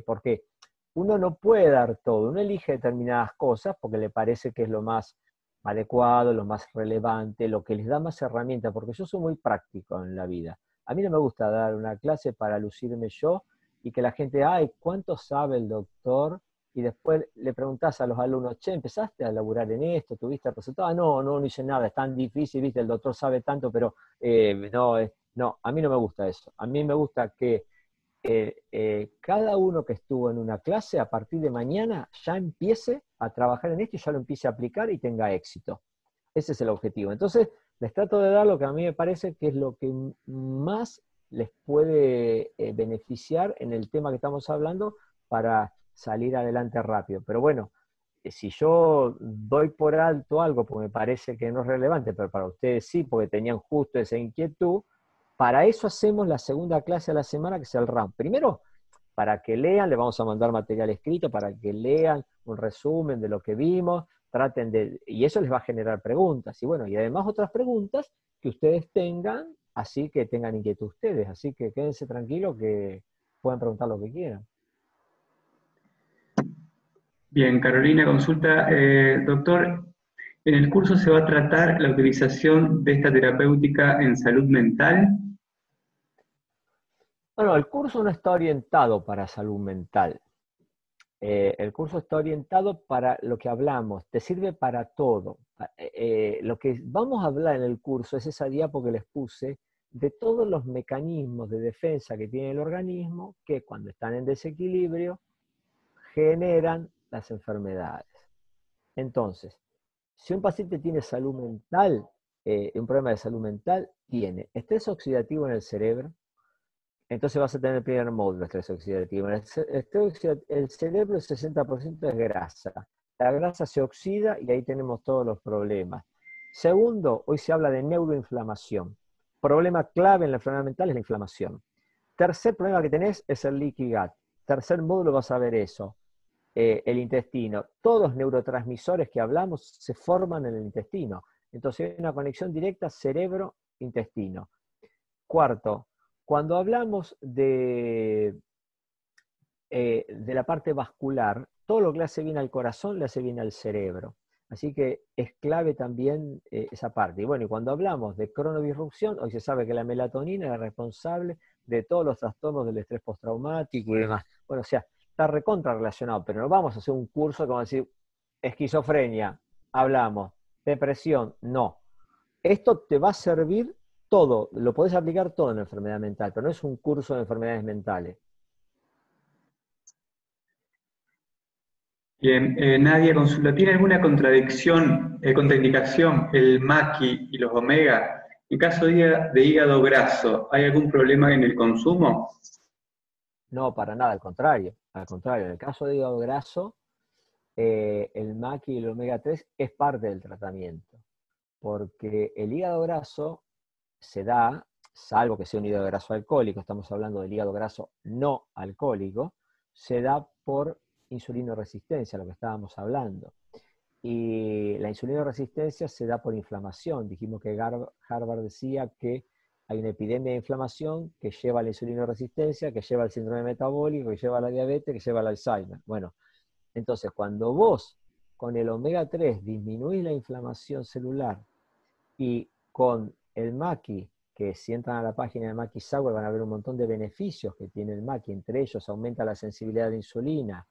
porque uno no puede dar todo, uno elige determinadas cosas porque le parece que es lo más adecuado, lo más relevante, lo que les da más herramientas, porque yo soy muy práctico en la vida. A mí no me gusta dar una clase para lucirme yo y que la gente, ay, ¿cuánto sabe el doctor? Y después le preguntás a los alumnos, che, ¿empezaste a laburar en esto? ¿Tuviste resultados? No hice nada, es tan difícil, viste, el doctor sabe tanto, pero no, a mí no me gusta eso. A mí me gusta que cada uno que estuvo en una clase, a partir de mañana, ya empiece a trabajar en esto y ya lo empiece a aplicar y tenga éxito. Ese es el objetivo. Entonces, les trato de dar lo que a mí me parece que es lo que más les puede beneficiar en el tema que estamos hablando para salir adelante rápido. Pero bueno, si yo doy por alto algo porque me parece que no es relevante, pero para ustedes sí, porque tenían justo esa inquietud, para eso hacemos la segunda clase a la semana, que es el round. Primero, para que lean, le vamos a mandar material escrito para que lean un resumen de lo que vimos, traten de, y eso les va a generar preguntas, y bueno, y además otras preguntas que ustedes tengan, así que tengan inquietud ustedes, así que quédense tranquilos que pueden preguntar lo que quieran. Bien, Carolina consulta, doctor, ¿en el curso se va a tratar la utilización de esta terapéutica en salud mental? Bueno, el curso no está orientado para salud mental. El curso está orientado para lo que hablamos, te sirve para todo. Lo que vamos a hablar en el curso es esa diapo que les puse de todos los mecanismos de defensa que tiene el organismo que cuando están en desequilibrio generan las enfermedades. Entonces, si un paciente tiene salud mental, un problema de salud mental, tiene estrés oxidativo en el cerebro, Entonces vas a tener el primer módulo, estrés oxidativo. El cerebro, el 60% es grasa. La grasa se oxida y ahí tenemos todos los problemas. Segundo, hoy se habla de neuroinflamación. Problema clave en la enfermedad mental es la inflamación. Tercer problema que tenés es el leaky gut. Tercer módulo vas a ver eso. El intestino. Todos los neurotransmisores que hablamos se forman en el intestino. Entonces hay una conexión directa cerebro-intestino. Cuarto, cuando hablamos de la parte vascular, todo lo que le hace bien al corazón le hace bien al cerebro. Así que es clave también esa parte. Y bueno, y cuando hablamos de cronodisrupción, hoy se sabe que la melatonina es responsable de todos los trastornos del estrés postraumático y demás. Bueno, o sea, está recontra relacionado, pero no vamos a hacer un curso como decir, esquizofrenia, hablamos, depresión, no. Esto te va a servir todo, lo podés aplicar todo en la enfermedad mental, pero no es un curso de enfermedades mentales. Bien, Nadia consulta, ¿tiene alguna contraindicación el maqui y los omega? En caso de hígado graso, ¿hay algún problema en el consumo? No, para nada, al contrario. Al contrario, en el caso de hígado graso, el maqui y el omega 3 es parte del tratamiento. Porque el hígado graso se da, salvo que sea un hígado graso alcohólico, estamos hablando del hígado graso no alcohólico, se da por insulinoresistencia, lo que estábamos hablando. Y la insulinoresistencia se da por inflamación. Dijimos que Harvard decía que hay una epidemia de inflamación que lleva a la insulinoresistencia, que lleva al síndrome metabólico, que lleva a la diabetes, que lleva al Alzheimer. Bueno, entonces cuando vos con el omega 3 disminuís la inflamación celular y con el maqui, que si entran a la página de Maqui Sour van a ver un montón de beneficios que tiene el maqui, entre ellos aumenta la sensibilidad de insulina,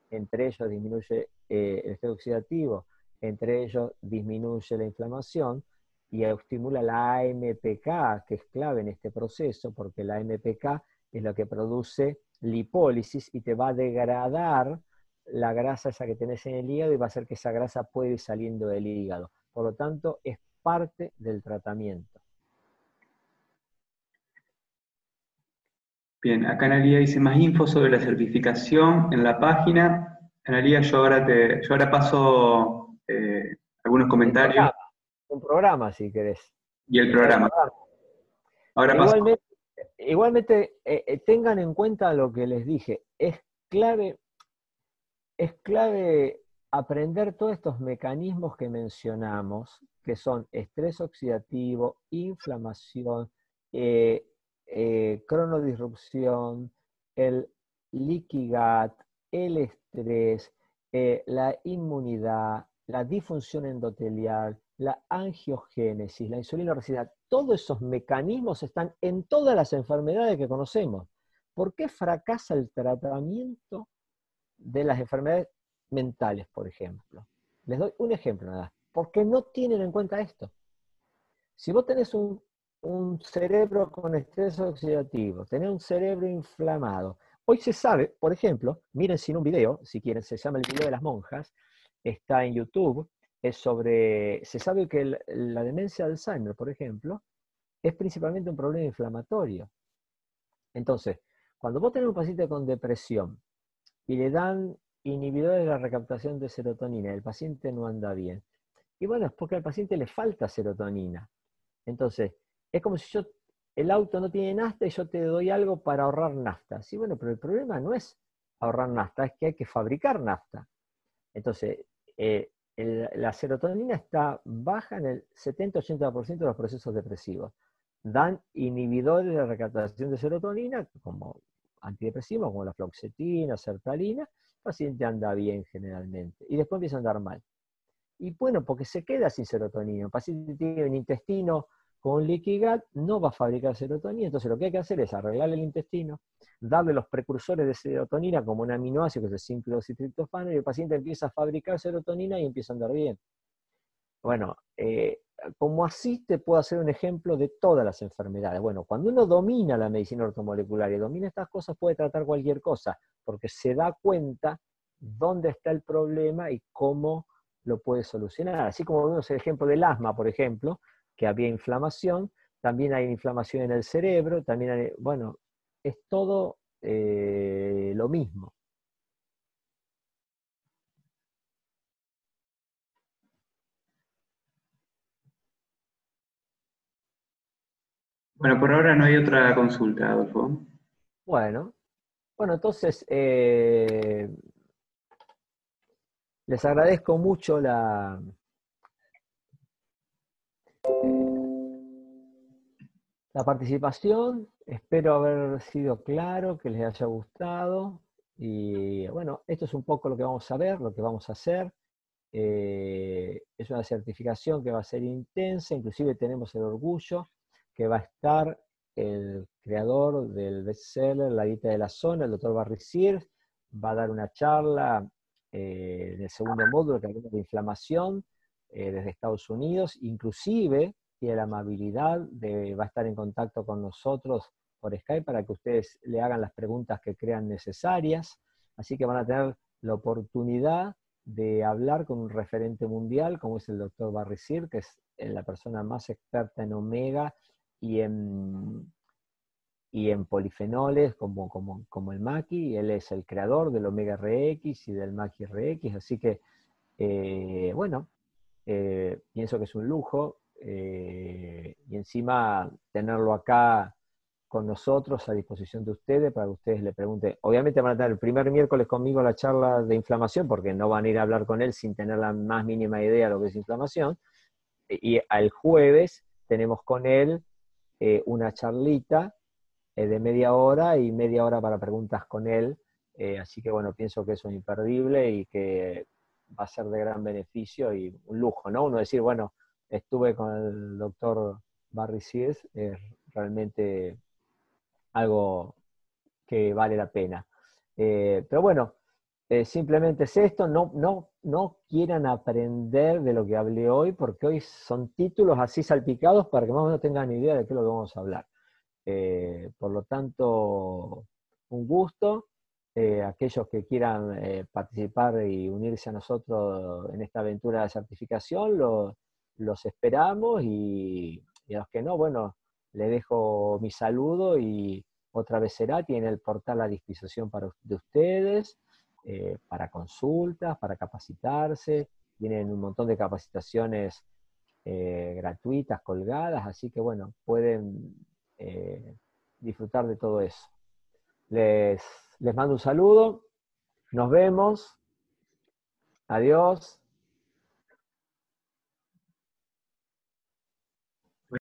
entre ellos disminuye el estrés oxidativo, entre ellos disminuye la inflamación y estimula la AMPK, que es clave en este proceso, porque la AMPK es lo que produce lipólisis y te va a degradar la grasa esa que tenés en el hígado y va a hacer que esa grasa pueda ir saliendo del hígado. Por lo tanto, es parte del tratamiento. Bien, acá Analia dice más info sobre la certificación en la página. Analia, yo ahora paso algunos comentarios Un programa, si querés. y el Está el programa. programa. Ahora paso. Igualmente tengan en cuenta lo que les dije. Es clave aprender todos estos mecanismos que mencionamos, que son estrés oxidativo, inflamación, cronodisrupción, el leaky gut, el estrés, la inmunidad, la disfunción endotelial, la angiogénesis, la insulinoresistencia. Todos esos mecanismos están en todas las enfermedades que conocemos. ¿Por qué fracasa el tratamiento de las enfermedades mentales, por ejemplo? Les doy un ejemplo nada más. Porque no tienen en cuenta esto. Si vos tenés un cerebro con estrés oxidativo, tenés un cerebro inflamado, hoy se sabe, por ejemplo, miren sin un video, si quieren, se llama el video de las monjas, está en YouTube, se sabe que la demencia de Alzheimer, por ejemplo, es principalmente un problema inflamatorio. Entonces, cuando vos tenés un paciente con depresión y le dan inhibidores de la recaptación de serotonina, el paciente no anda bien. Y bueno, es porque al paciente le falta serotonina. Entonces, es como si el auto no tiene nafta y yo te doy algo para ahorrar nafta. Sí, bueno, pero el problema no es ahorrar nafta, es que hay que fabricar nafta. Entonces, la serotonina está baja en el 70-80% de los procesos depresivos. Dan inhibidores de la recaptación de serotonina, como antidepresivos, como la fluoxetina, sertralina, el paciente anda bien generalmente. Y después empieza a andar mal. Y bueno, porque se queda sin serotonina. Un paciente tiene un intestino con leaky gut, no va a fabricar serotonina. Entonces lo que hay que hacer es arreglarle el intestino, darle los precursores de serotonina como un aminoácido que es el 5-deoxitriptofano, y el paciente empieza a fabricar serotonina y empieza a andar bien. Bueno, como así te puedo hacer un ejemplo de todas las enfermedades. Bueno, cuando uno domina la medicina ortomolecular y domina estas cosas, puede tratar cualquier cosa, porque se da cuenta dónde está el problema y cómo lo puede solucionar. Así como vemos el ejemplo del asma, por ejemplo, que había inflamación, también hay inflamación en el cerebro, también hay, bueno, es todo lo mismo. Bueno, por ahora no hay otra consulta, Adolfo. Bueno, entonces les agradezco mucho la participación, espero haber sido claro, que les haya gustado, y bueno, esto es un poco lo que vamos a ver, lo que vamos a hacer. Es una certificación que va a ser intensa, inclusive tenemos el orgullo que va a estar el creador del bestseller La Dieta de la Zona, el doctor Barry Sears, va a dar una charla en el segundo módulo que hablamos de inflamación desde Estados Unidos, inclusive tiene la amabilidad va a estar en contacto con nosotros por Skype para que ustedes le hagan las preguntas que crean necesarias, así que van a tener la oportunidad de hablar con un referente mundial, como es el doctor Barry Sears, que es la persona más experta en omega y en polifenoles, como el maqui. Él es el creador del omega RX y del maqui RX, así que, bueno, pienso que es un lujo, y encima tenerlo acá con nosotros a disposición de ustedes para que ustedes le pregunten. Obviamente van a tener el primer miércoles conmigo la charla de inflamación, porque no van a ir a hablar con él sin tener la más mínima idea de lo que es inflamación, y al jueves tenemos con él una charlita de media hora y media hora para preguntas con él, así que bueno, pienso que eso es imperdible y que va a ser de gran beneficio y un lujo, ¿no? Uno decir, bueno, estuve con el doctor Barry Sears, es realmente algo que vale la pena. Pero bueno, simplemente es esto, no quieran aprender de lo que hablé hoy, porque hoy son títulos así salpicados para que más o menos tengan idea de qué es lo que vamos a hablar. Por lo tanto, un gusto. Aquellos que quieran participar y unirse a nosotros en esta aventura de certificación, los esperamos, y a los que no, bueno, les dejo mi saludo y otra vez será, tienen el portal a disposición de ustedes, para consultas, para capacitarse, tienen un montón de capacitaciones gratuitas, colgadas, así que bueno, pueden disfrutar de todo eso. Les mando un saludo, nos vemos, adiós.